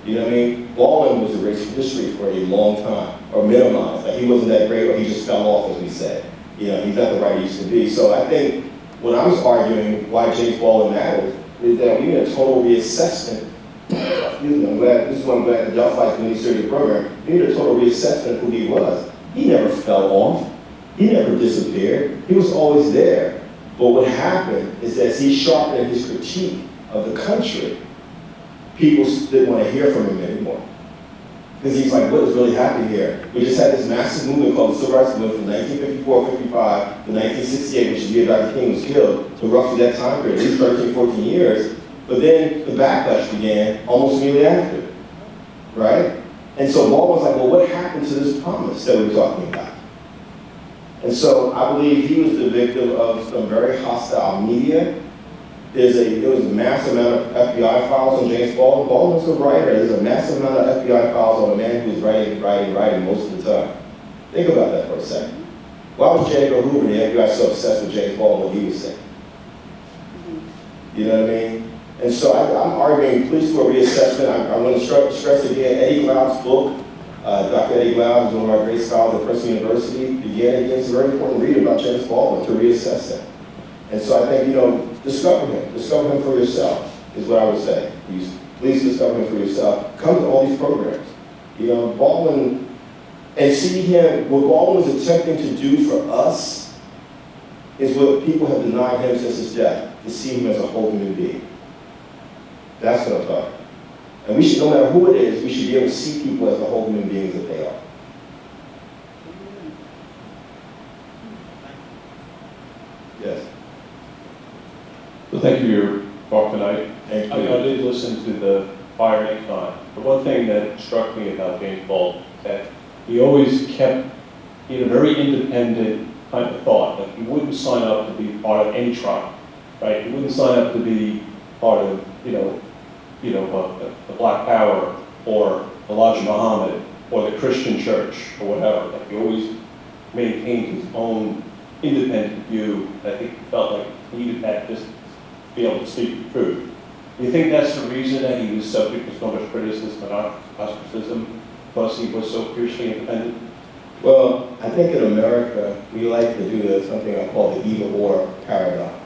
You know what I mean? Baldwin was erased from history for a long time, or minimized. Like, he wasn't that great, or he just fell off, as we said. He's not the right he used to be. So I think when I was arguing why James Baldwin matters, is that we need a total reassessment. Excuse me, this is why I'm glad Adelphi community study program. We need a total reassessment of who he was. He never fell off. He never disappeared. He was always there. But what happened is that as he sharpened his critique of the country, people didn't want to hear from him anymore. Because he's like, what is really happening here? We just had this massive movement called the Civil Rights Movement from 1954-55 to 1968, which is the year Dr. King was killed, to roughly that time period, at least 13, 14 years. But then the backlash began almost immediately after, right? And so Baldwin was like, well, what happened to this promise that we were talking about? And so I believe he was the victim of some very hostile media. There was a massive amount of FBI files on James Baldwin. Baldwin's a writer. There's a massive amount of FBI files on a man who's writing most of the time. Think about that for a second. Why was J. Edgar Hoover and the FBI so obsessed with James Baldwin what he was saying? You know what I mean? And so I'm arguing, please do a reassessment. I'm going to stress again, Eddie Glaude's book, Dr. Eddie Glaude is one of our great scholars at Princeton University. Again, it's a very important read about James Baldwin to reassess him. And so I think, discover him for yourself, is what I would say. Please discover him for yourself. Come to all these programs. Baldwin, and see him, what Baldwin was attempting to do for us is what people have denied him since his death, to see him as a whole human being. That's what I'm talking about. And we should, no matter who it is, we should be able to see people as the whole human beings that they are. Yes. So thank you for your talk tonight. Thank I you. did listen to the prior time. The one thing that struck me about James Baldwin is that he always he had a very independent kind of thought. Like, he wouldn't sign up to be part of any tribe, right? He wouldn't sign up to be part of, the Black Power or Elijah Muhammad or the Christian church or whatever. Like, he always maintained his own independent view. I think he felt like he needed that just to be able to speak the truth. Do you think that's the reason that he was subject to so much criticism and ostracism, because he was so fiercely independent? Well, I think in America, we like to do something I call the either or paradigm.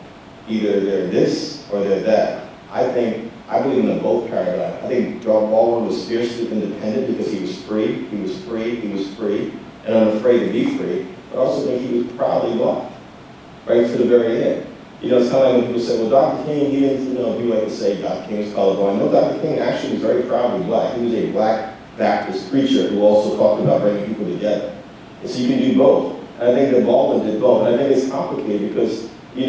Either they're this or they're that. I believe in the both paradigm. I think Baldwin was fiercely independent because he was free, and unafraid to be free, but I also think he was proudly black, right to the very end. It's kind of like when people say, well, Dr. King, he didn't, people like to say Dr. King was colorblind. No, Dr. King actually was very proudly black. He was a black Baptist preacher who also talked about bringing people together. And so you can do both. And I think that Baldwin did both. And I think it's complicated because, if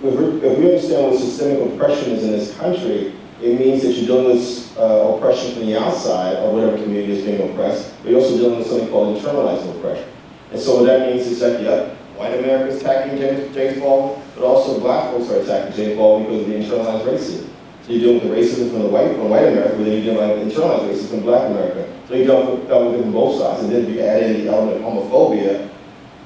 we understand what systemic oppression is in this country, it means that you're dealing with oppression from the outside of whatever community is being oppressed, but you're also dealing with something called internalized oppression. And so what that means is that, white America is attacking James Baldwin, but also black folks are attacking James Baldwin because of the internalized racism. So you're dealing with the racism from white America, but then you're dealing with internalized racism from black America. So you're dealing with it from both sides. And then if you add in the element of homophobia,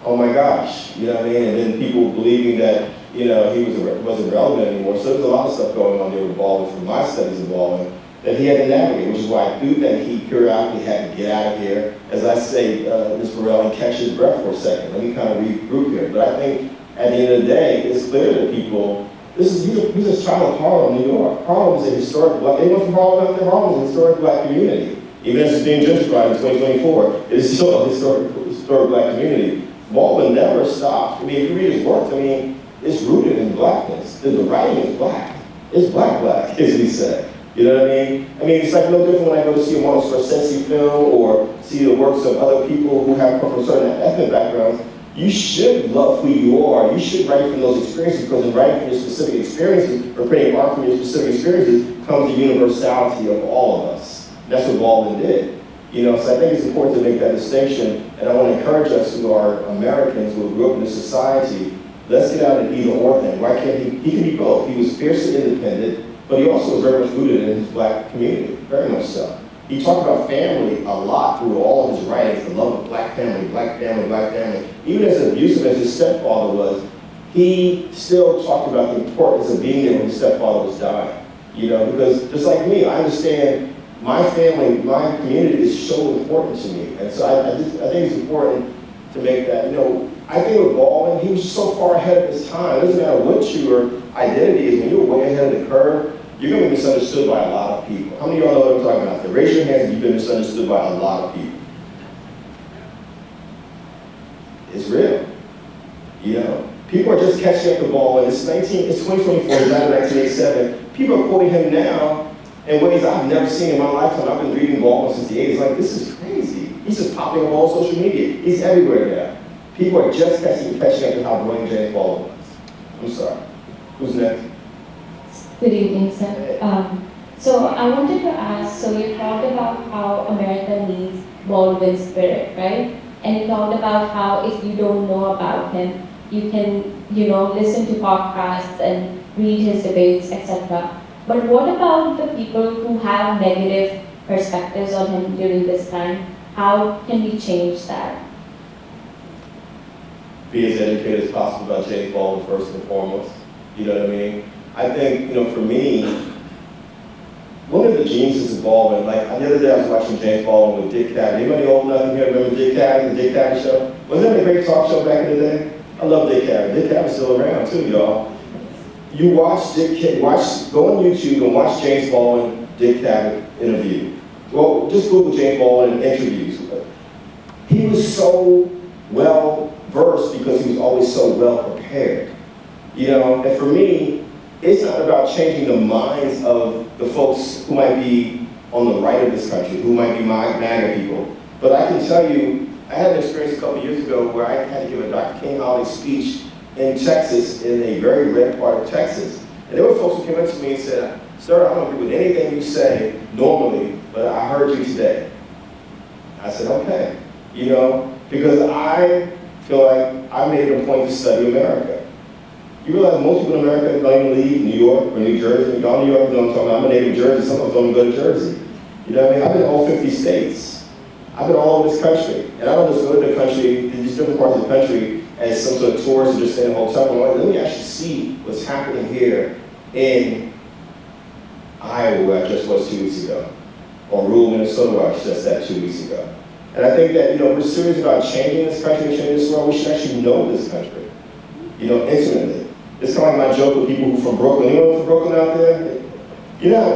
oh my gosh, you know what I mean? And then people believing that, he wasn't relevant anymore. So there's a lot of stuff going on there with Baldwin from my studies of Baldwin that he had to navigate, which is why I do think he periodically had to get out of here. As I say, Ms. Burrell, and catch his breath for a second. Let me kind of regroup here. But I think at the end of the day, it's clear to people, he's a child of Harlem, New York. Harlem is a historic black, anyone from Harlem out there, Harlem is a historic black community. Even as it's being gentrified in 2024, it is still a historic black community. Baldwin never stopped. I mean, if you read his work, it's rooted in blackness. The writing is black. It's black, as we say. You know what I mean? I mean, it's like no different when I go to see a Martin Scorsese film or see the works of other people who have come from certain ethnic backgrounds. You should love who you are. You should write from those experiences, because in writing from your specific experiences or creating art from your specific experiences comes the universality of all of us. And that's what Baldwin did. You know, so I think it's important to make that distinction, and I want to encourage us who are Americans who grew up in this society, let's get out and either or thing. Why can't he? He can be both. He was fiercely independent, but he also was very much rooted in his black community, very much so. He talked about family a lot through all of his writings, the love of black family, black family, black family. Even as abusive as his stepfather was, he still talked about the importance of being there when his stepfather was dying. You know, because just like me, I understand my family, my community is so important to me. And so I think it's important to make that, you know, I think with Baldwin, he was just so far ahead of his time. It doesn't matter what your identity is, when you're way ahead of the curve, you're going to be misunderstood by a lot of people. How many of y'all know what I'm talking about? Raise your hands if you've been misunderstood by a lot of people. It's real. You know, people are just catching up to Baldwin. It's 2024, he died in 1987. People are quoting him now in ways I've never seen in my lifetime. I've been reading Baldwin since the 80s. Like, this is crazy. He's just popping up on social media. He's everywhere now. People are just catching up to how brilliant James Baldwin was. I'm sorry. Who's next? Good evening, sir. So I wanted to ask, so you talked about how America needs Baldwin's spirit, right? And you talked about how if you don't know about him, you can, listen to podcasts and read his debates, etc. But what about the people who have negative perspectives on him during this time? How can we change that? Be as educated as possible about James Baldwin first and foremost. You know what I mean? I think, for me, one of the geniuses of Baldwin, like the other day I was watching James Baldwin with Dick Cavett. Anybody old enough in here remember Dick Cavett, the Dick Cavett show? Wasn't that a great talk show back in the day? I love Dick Cavett. Dick Cavett's still around too, y'all. You go on YouTube and watch James Baldwin, Dick Cavett interview. Well, just Google James Baldwin interviews. He was so well versed because he was always so well prepared. And for me, it's not about changing the minds of the folks who might be on the right of this country, who might be MAGA people. But I can tell you, I had an experience a couple years ago where I had to give a Dr. King Holiday speech in Texas, in a very red part of Texas. And there were folks who came up to me and said, "Sir, I don't agree with anything you say normally, but I heard you today." I said, okay. Because I feel like I made it a point to study America. You realize most people in America don't even leave New York or New Jersey. Y'all New York know what I'm talking about. I'm a native Jersey. Some of us don't even go to Jersey. You know what I mean? I've been in all 50 states. I've been all over this country. And I don't just go to the country, these different parts of the country, as some sort of tourist and just stay in a hotel. I'm like, let me actually see what's happening here in Iowa, where I just was 2 weeks ago. Or rural Minnesota, where I was just at 2 weeks ago. And I think that, we're serious about changing this country and changing this world. We should actually know this country, intimately. It's kind of like my joke with people who are from Brooklyn. Anyone from Brooklyn out there?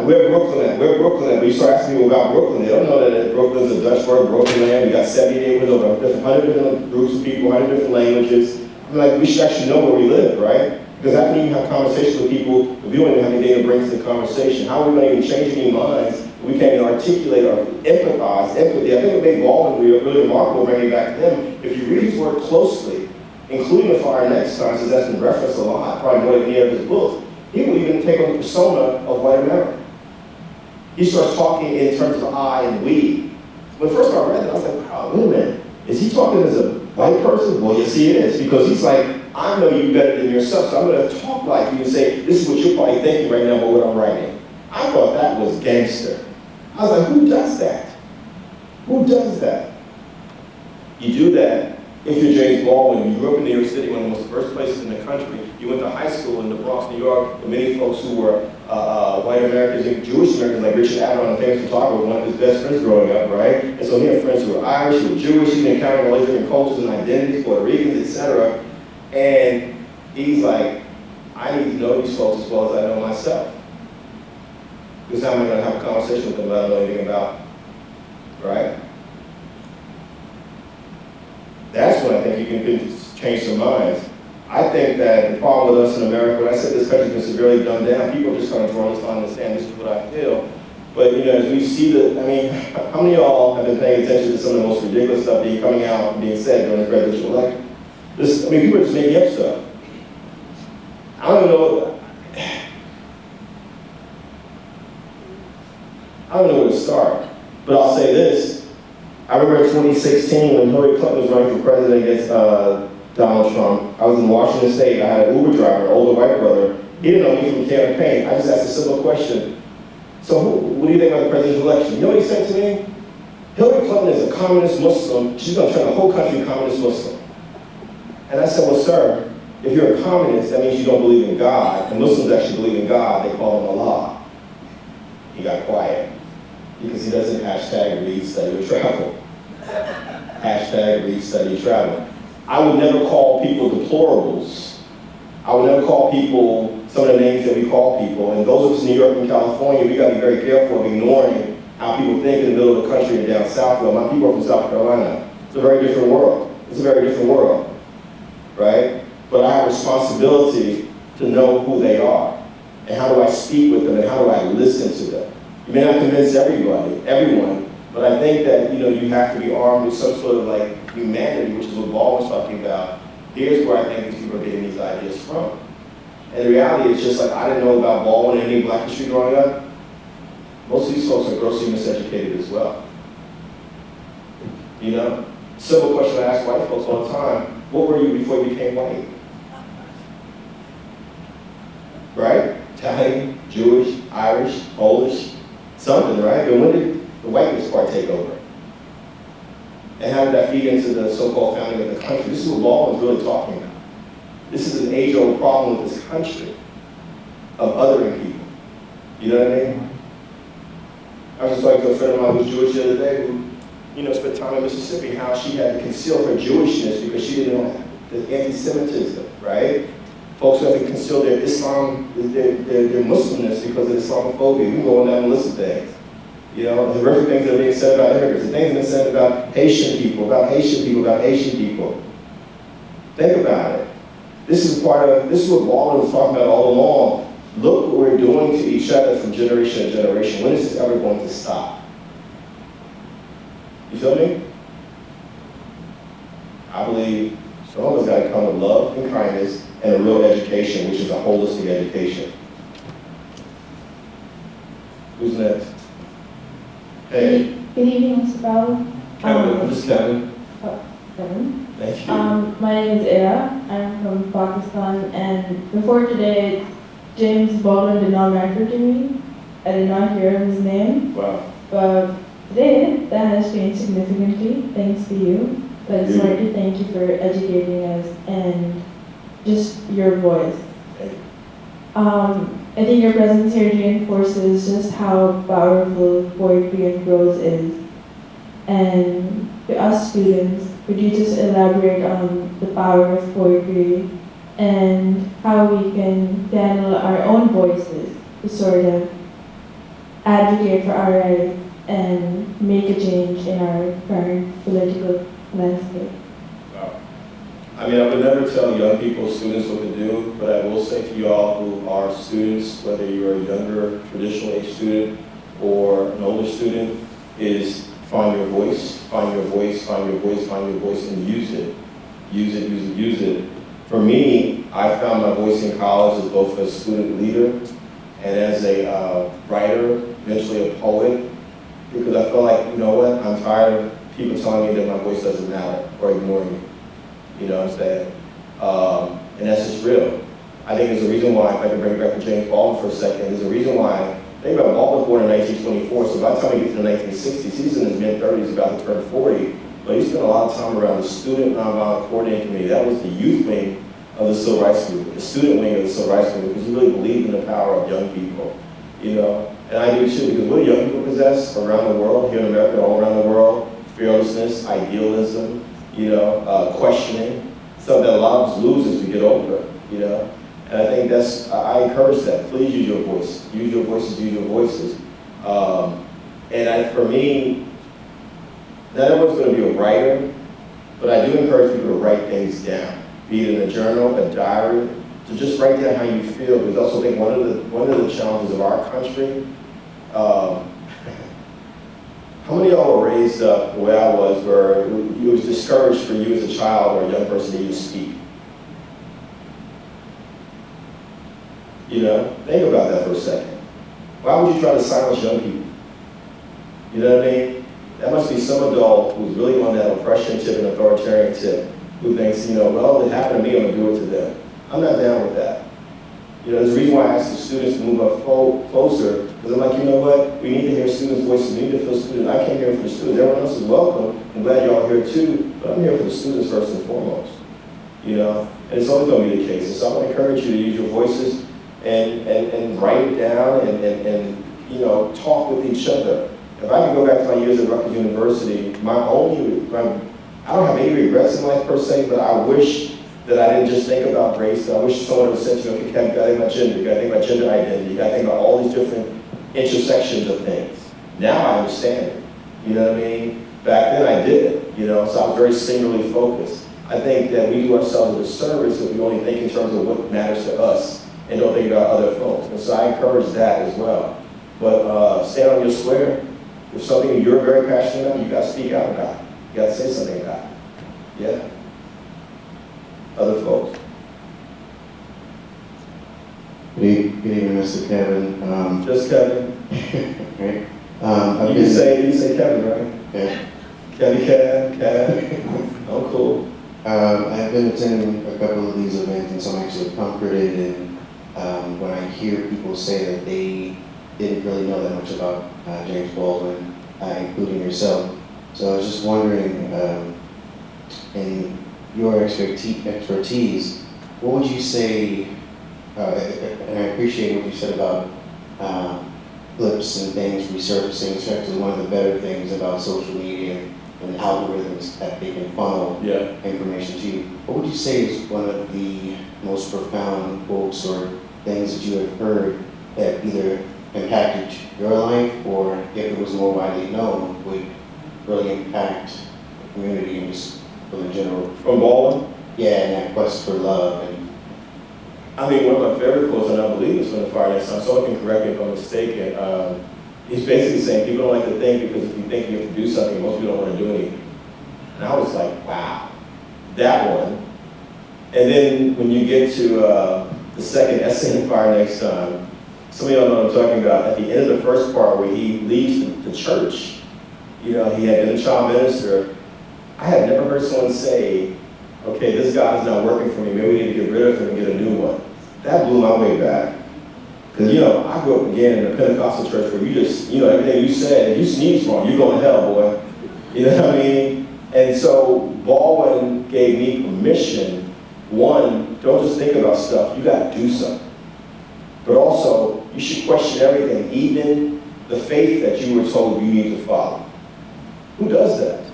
Where Brooklyn at? Where Brooklyn at? But you start asking people about Brooklyn, they don't know that Brooklyn's a Dutch word, Brooklyn land. We got 70 neighborhoods, over 100 different groups of people, 100 different languages. I'm like, we should actually know where we live, right? Because how can you even have conversations with people if you don't even have any data to bring to the conversation? How are we going to even change any minds if we can't even articulate or empathize? Empathy. I think what made Baldwin really remarkable, bringing it back to him, if you read his work closely, including the Fire Next Time, since that's been referenced a lot, probably more than any of his books, he will even take on the persona of white America. He starts talking in terms of I and we. When first I read it, I was like, wow, wait a minute. Is he talking as a white person? Well, yes, he is. Because he's like, I know you better than yourself, so I'm going to talk like you and say, this is what you're probably thinking right now about what I'm writing. I thought that was gangster. I was like, who does that? Who does that? You do that if you're James Baldwin. You grew up in New York City, one of the most first places in the country. You went to high school in the Bronx, New York, with many folks who were white Americans and Jewish Americans, like Richard Adelphi, a famous photographer, one of his best friends growing up, right? And so he had friends who were Irish, who were Jewish, he's encountering all these different cultures and identities, Puerto Ricans, etc. And he's like, I need to know these folks as well as I know myself. Because how am I going to have a conversation with them that I don't know anything about, right? That's when I think you can change some minds. I think that the problem with us in America, when I said this country's been severely dumbed down, people are just kind of drawing this line and saying, this is what I feel. But, you know, as we see how many of y'all have been paying attention to some of the most ridiculous stuff coming out and being said during the presidential election? People are just making up stuff. I don't know where to start, but I'll say this. I remember in 2016 when Hillary Clinton was running for president against Donald Trump. I was in Washington State. I had an Uber driver, an older white brother. He didn't know me from campaign. I just asked a simple question. So what do you think about the presidential election? You know what he said to me? Hillary Clinton is a communist Muslim. She's going to turn the whole country communist Muslim. And I said, well, sir, if you're a communist, that means you don't believe in God. And Muslims actually believe in God. They call him Allah. He got quiet because he doesn't hashtag read, study, or travel. Hashtag read, study, travel. I would never call people deplorables. I would never call people some of the names that we call people. And those of us in New York and California, we got to be very careful of ignoring how people think in the middle of the country and down south. Well, my people are from South Carolina. It's a very different world. It's a very different world, right? But I have responsibility to know who they are. And how do I speak with them and how do I listen to them? You may not convince everyone, but I think that, you know, you have to be armed with some sort of like humanity, which is what Baldwin's talking about. Here's where I think these people are getting these ideas from. And the reality is just like I didn't know about Baldwin and any Black history growing up. Most of these folks are grossly miseducated as well. You know? Simple question I ask white folks all the time. What were you before you became white? Right? Italian, Jewish, Irish, Polish, something, right? But when did the whiteness part take over? And how did that feed into the so-called founding of the country? This is what Baldwin's really talking about. This is an age-old problem with this country of othering people. You know what I mean? I was just talking to a friend of mine who's Jewish the other day who, you know, spent time in Mississippi, how she had to conceal her Jewishness because she didn't know the anti-Semitism, right? Folks who have to conceal their Islam, their Muslimness because of Islamophobia. We can go on down and list things. You know, the horrific things that are being said about immigrants, the things that are said about Haitian people, about Haitian people, about Haitian people. Think about it. This is what Baldwin was talking about all along. Look what we're doing to each other from generation to generation. When is this ever going to stop? You feel me? I believe some of us got to come with love and kindness and a real education, which is a holistic education. Who's next? Hey. Good evening, Mr. Powell. Kevin, I'm just Kevin. Kevin. Thank you. My name is Ira. I'm from Pakistan, and before today, James Baldwin did not matter to me. I did not hear his name. Wow. But today, that has changed significantly, thanks to you. But I just wanted to thank you for educating us and just your voice. I think your presence here reinforces just how powerful poetry and prose is. And to us students, could you just elaborate on the power of poetry and how we can channel our own voices to sort of advocate for our rights and make a change in our current political landscape? I mean, I would never tell young people, students what to do, but I will say to you all who are students, whether you're a younger, traditional age student or an older student, is find your voice, find your voice, find your voice, find your voice, and use it. Use it, use it, use it. For me, I found my voice in college as both a student leader and as a writer, eventually a poet, because I felt like, you know what, I'm tired of people telling me that my voice doesn't matter or ignoring me. You know what I'm saying? And that's just real. I think there's a reason why, if I can bring it back to James Baldwin for a second, there's a reason why, think about Baldwin was born in 1924, so by the time he gets to the 1960s, he's in his mid-30s, about to turn 40, but he spent a lot of time around the Student Nonviolent Coordinating Committee. That was the youth wing of the Civil Rights Movement, the student wing of the Civil Rights Movement, because he really believed in the power of young people, you know? And I do too, because what do young people possess around the world, here in America, all around the world? Fearlessness, idealism, you know, questioning, something that a lot of us lose as we get older, you know? And I think that's, I encourage that. Please use your voice. Use your voices, use your voices. For me, not everyone's going to be a writer, but I do encourage people to write things down. be it in a journal, a diary, to just write down how you feel. Because I also think one of the challenges of our country, how many of y'all were raised up the way I was, where it was discouraged for you as a child or a young person to even speak? You know, think about that for a second. Why would you try to silence young people? You know what I mean? That must be some adult who's really on that oppression tip and authoritarian tip, who thinks, you know, well, it happened to me, I'm gonna do it to them. I'm not down with that. You know, there's a reason why I ask the students to move up closer, because I'm like, you know what? We need to hear students' voices. We need to feel students. I came here for the students. Everyone else is welcome. I'm glad y'all are here too, but I'm here for the students first and foremost. You know, and it's always going to be the case. And so I want to encourage you to use your voices and write it down and you know, talk with each other. If I can go back to my years at Rutgers University, I don't have any regrets in life per se, but I wish that I didn't just think about race. I wish someone would have said to me, okay, Kevin, you gotta think about gender, you gotta think about gender identity, you gotta think about all these different intersections of things. Now I understand it, you know what I mean? Back then I didn't, you know, so I was very singularly focused. I think that we do ourselves a disservice if we only think in terms of what matters to us and don't think about other folks. And so I encourage that as well. But stand on your square. If something you're very passionate about, you gotta speak out about it. You gotta say something about it. Yeah. Other folks. Good evening, Mr. Kevin. Just Kevin. Right. You can say Kevin, right? Yeah. Kev. Oh, cool. I've been attending a couple of these events, and so I'm actually comforted in when I hear people say that they didn't really know that much about James Baldwin, including yourself. So I was just wondering, in your expertise, what would you say, and I appreciate what you said about clips and things resurfacing, it's actually one of the better things about social media and algorithms that they can funnel information to you. What would you say is one of the most profound quotes or things that you have heard that either impacted your life, or if it was more widely known, would really impact the community and just in general? From Baldwin? Yeah, and that quest for love. And I mean, one of my favorite quotes, and I believe it's from The Fire Next Time, someone can correct me if I'm mistaken. He's basically saying people don't like to think because if you think you have to do something, most people don't want to do anything. And I was like, wow, that one. And then when you get to the second essay in Fire Next Time, some of y'all know what I'm talking about. At the end of the first part where he leaves the church, you know, he had been a child minister. I had never heard someone say, okay, this God is not working for me, maybe we need to get rid of him and get a new one. That blew my way back. Because, you know, I grew up again in a Pentecostal church where you just, you know, everything you said, if you sneeze wrong, you're going to hell, boy. You know what I mean? And so Baldwin gave me permission. One, don't just think about stuff, you got to do something. But also, you should question everything, even the faith that you were told you need to follow. Who does that?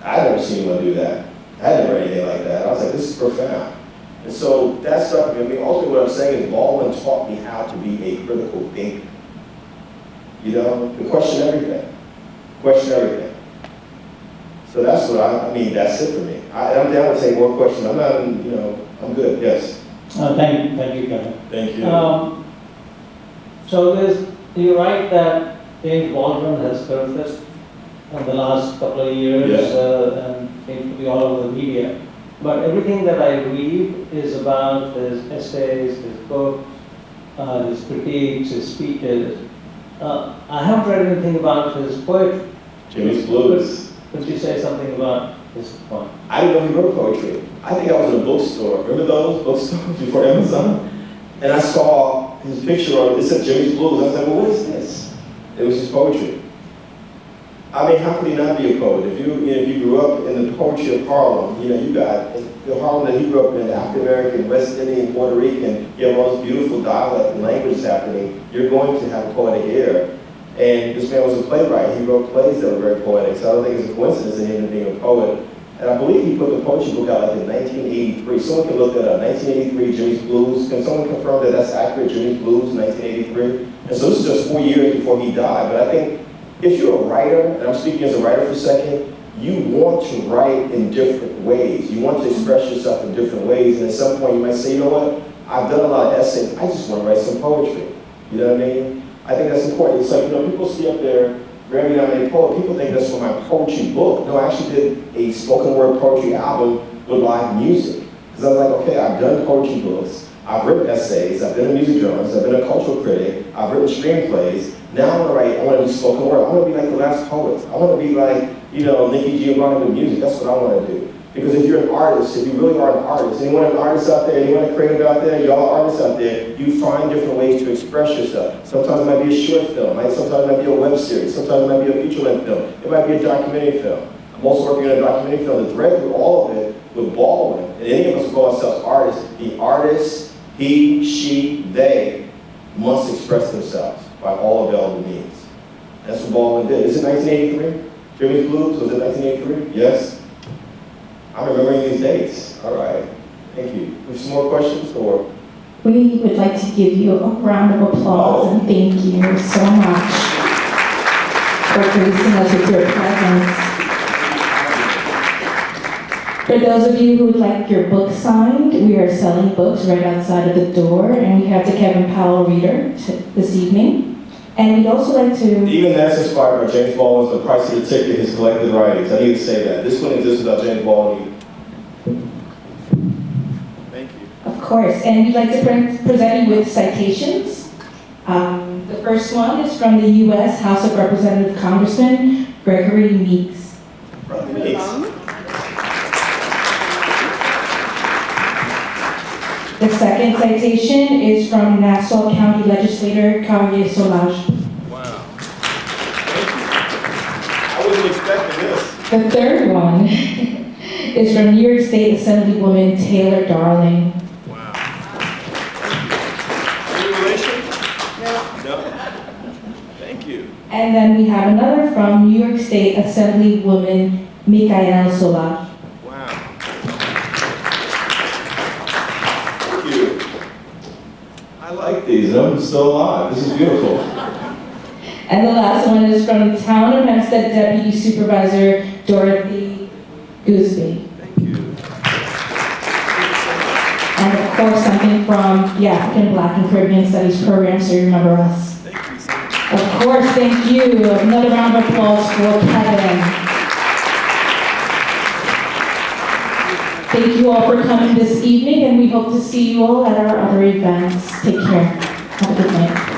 I've never seen anyone do that. I had never heard anything like that. I was like, this is profound. And so that stuff, I mean, ultimately what I'm saying is Baldwin taught me how to be a critical thinker. You know, to question everything. Question everything. So that's what I mean, that's it for me. I'm down to take more questions. I'm not, you know, I'm good, yes. Thank you, Kevin. Thank you. So you're right that James Baldwin has surfaced in the last couple of years and seems to be all over the media. But everything that I read is about his essays, his books, his critiques, his speeches. I haven't read anything about his poetry. Jimmy's Blues. Could you say something about his poem? I didn't know he wrote poetry. I think I was in a bookstore. Remember those bookstores before Amazon? And I saw his picture on it. It said Jimmy's Blues. I was like, well, what is this? It was his poetry. I mean, how could he not be a poet? If you grew up in the poetry of Harlem, you know, you got the Harlem that he grew up in, African American, West Indian, Puerto Rican, you have all this beautiful dialect and languages happening, you're going to have a poetic ear. And this man was a playwright. He wrote plays that were very poetic, so I don't think it's a coincidence in him being a poet. And I believe he put the poetry book out like in 1983. Someone can look that up. 1983, Jimmy's Blues. Can someone confirm that that's accurate, Jimmy's Blues, 1983? And so this is just 4 years before he died. But I think if you're a writer, and I'm speaking as a writer for a second, you want to write in different ways. You want to express yourself in different ways. And at some point you might say, you know what? I've done a lot of essays. I just want to write some poetry. You know what I mean? I think that's important. It's like, you know, people see up there, Grammy-nominated poet, people think that's for my poetry book. No, I actually did a spoken word poetry album with live music. Because I was like, okay, I've done poetry books, I've written essays, I've been a music journalist, I've been a cultural critic, I've written screenplays. Now I want to do spoken word. I want to be like the last poets. I want to be like, you know, Nikki Giovanni with music. That's what I want to do. Because if you're an artist, if you really are an artist, anyone an artist out there, anyone a creative out there, y'all artists out there, you find different ways to express yourself. Sometimes it might be a short film, right? Sometimes it might be a web series, sometimes it might be a feature-length film, it might be a documentary film. I'm also working on a documentary film. The thread through all of it with Baldwin, and any of us who call ourselves artists, the artist, he, she, they, must express themselves by all available means. That's what Baldwin did. Is it 1983? Jimmy's Blues, was it 1983? Yes? I'm remembering these dates. All right. Thank you. We have some more questions, or? We would like to give you a round of applause and thank you so much for gracing us with your presence. For those of you who would like your book signed, we are selling books right outside of the door, and we have the Kevin Powell Reader this evening. And we'd also like to... Even that's inspired by James Baldwin's The Price of the Ticket, his collected writings. I need to say that. This wouldn't exist without James Baldwin. Thank you. Of course, and we'd like to present you with citations. The first one is from the U.S. House of Representative Congressman Gregory Meeks. Brother Meeks. The second citation is from Nassau County Legislator Kaveh Solage. Wow. Thank you. I wasn't expecting this. The third one is from New York State Assemblywoman Taylor Darling. Wow. Any relation? No. Thank you. And then we have another from New York State Assemblywoman Michael Solage. Wow. Thank you. I like these. I'm still alive. This is beautiful. And the last one is from the Town of Hempstead Deputy Supervisor Dorothy Gooseby. Thank you. And of course, something from the African, Black, and Caribbean Studies program, so you remember us. Thank you so much. Of course, thank you. Another round of applause for Kevin. Thank you all for coming this evening, and we hope to see you all at our other events. Take care. Have a good night.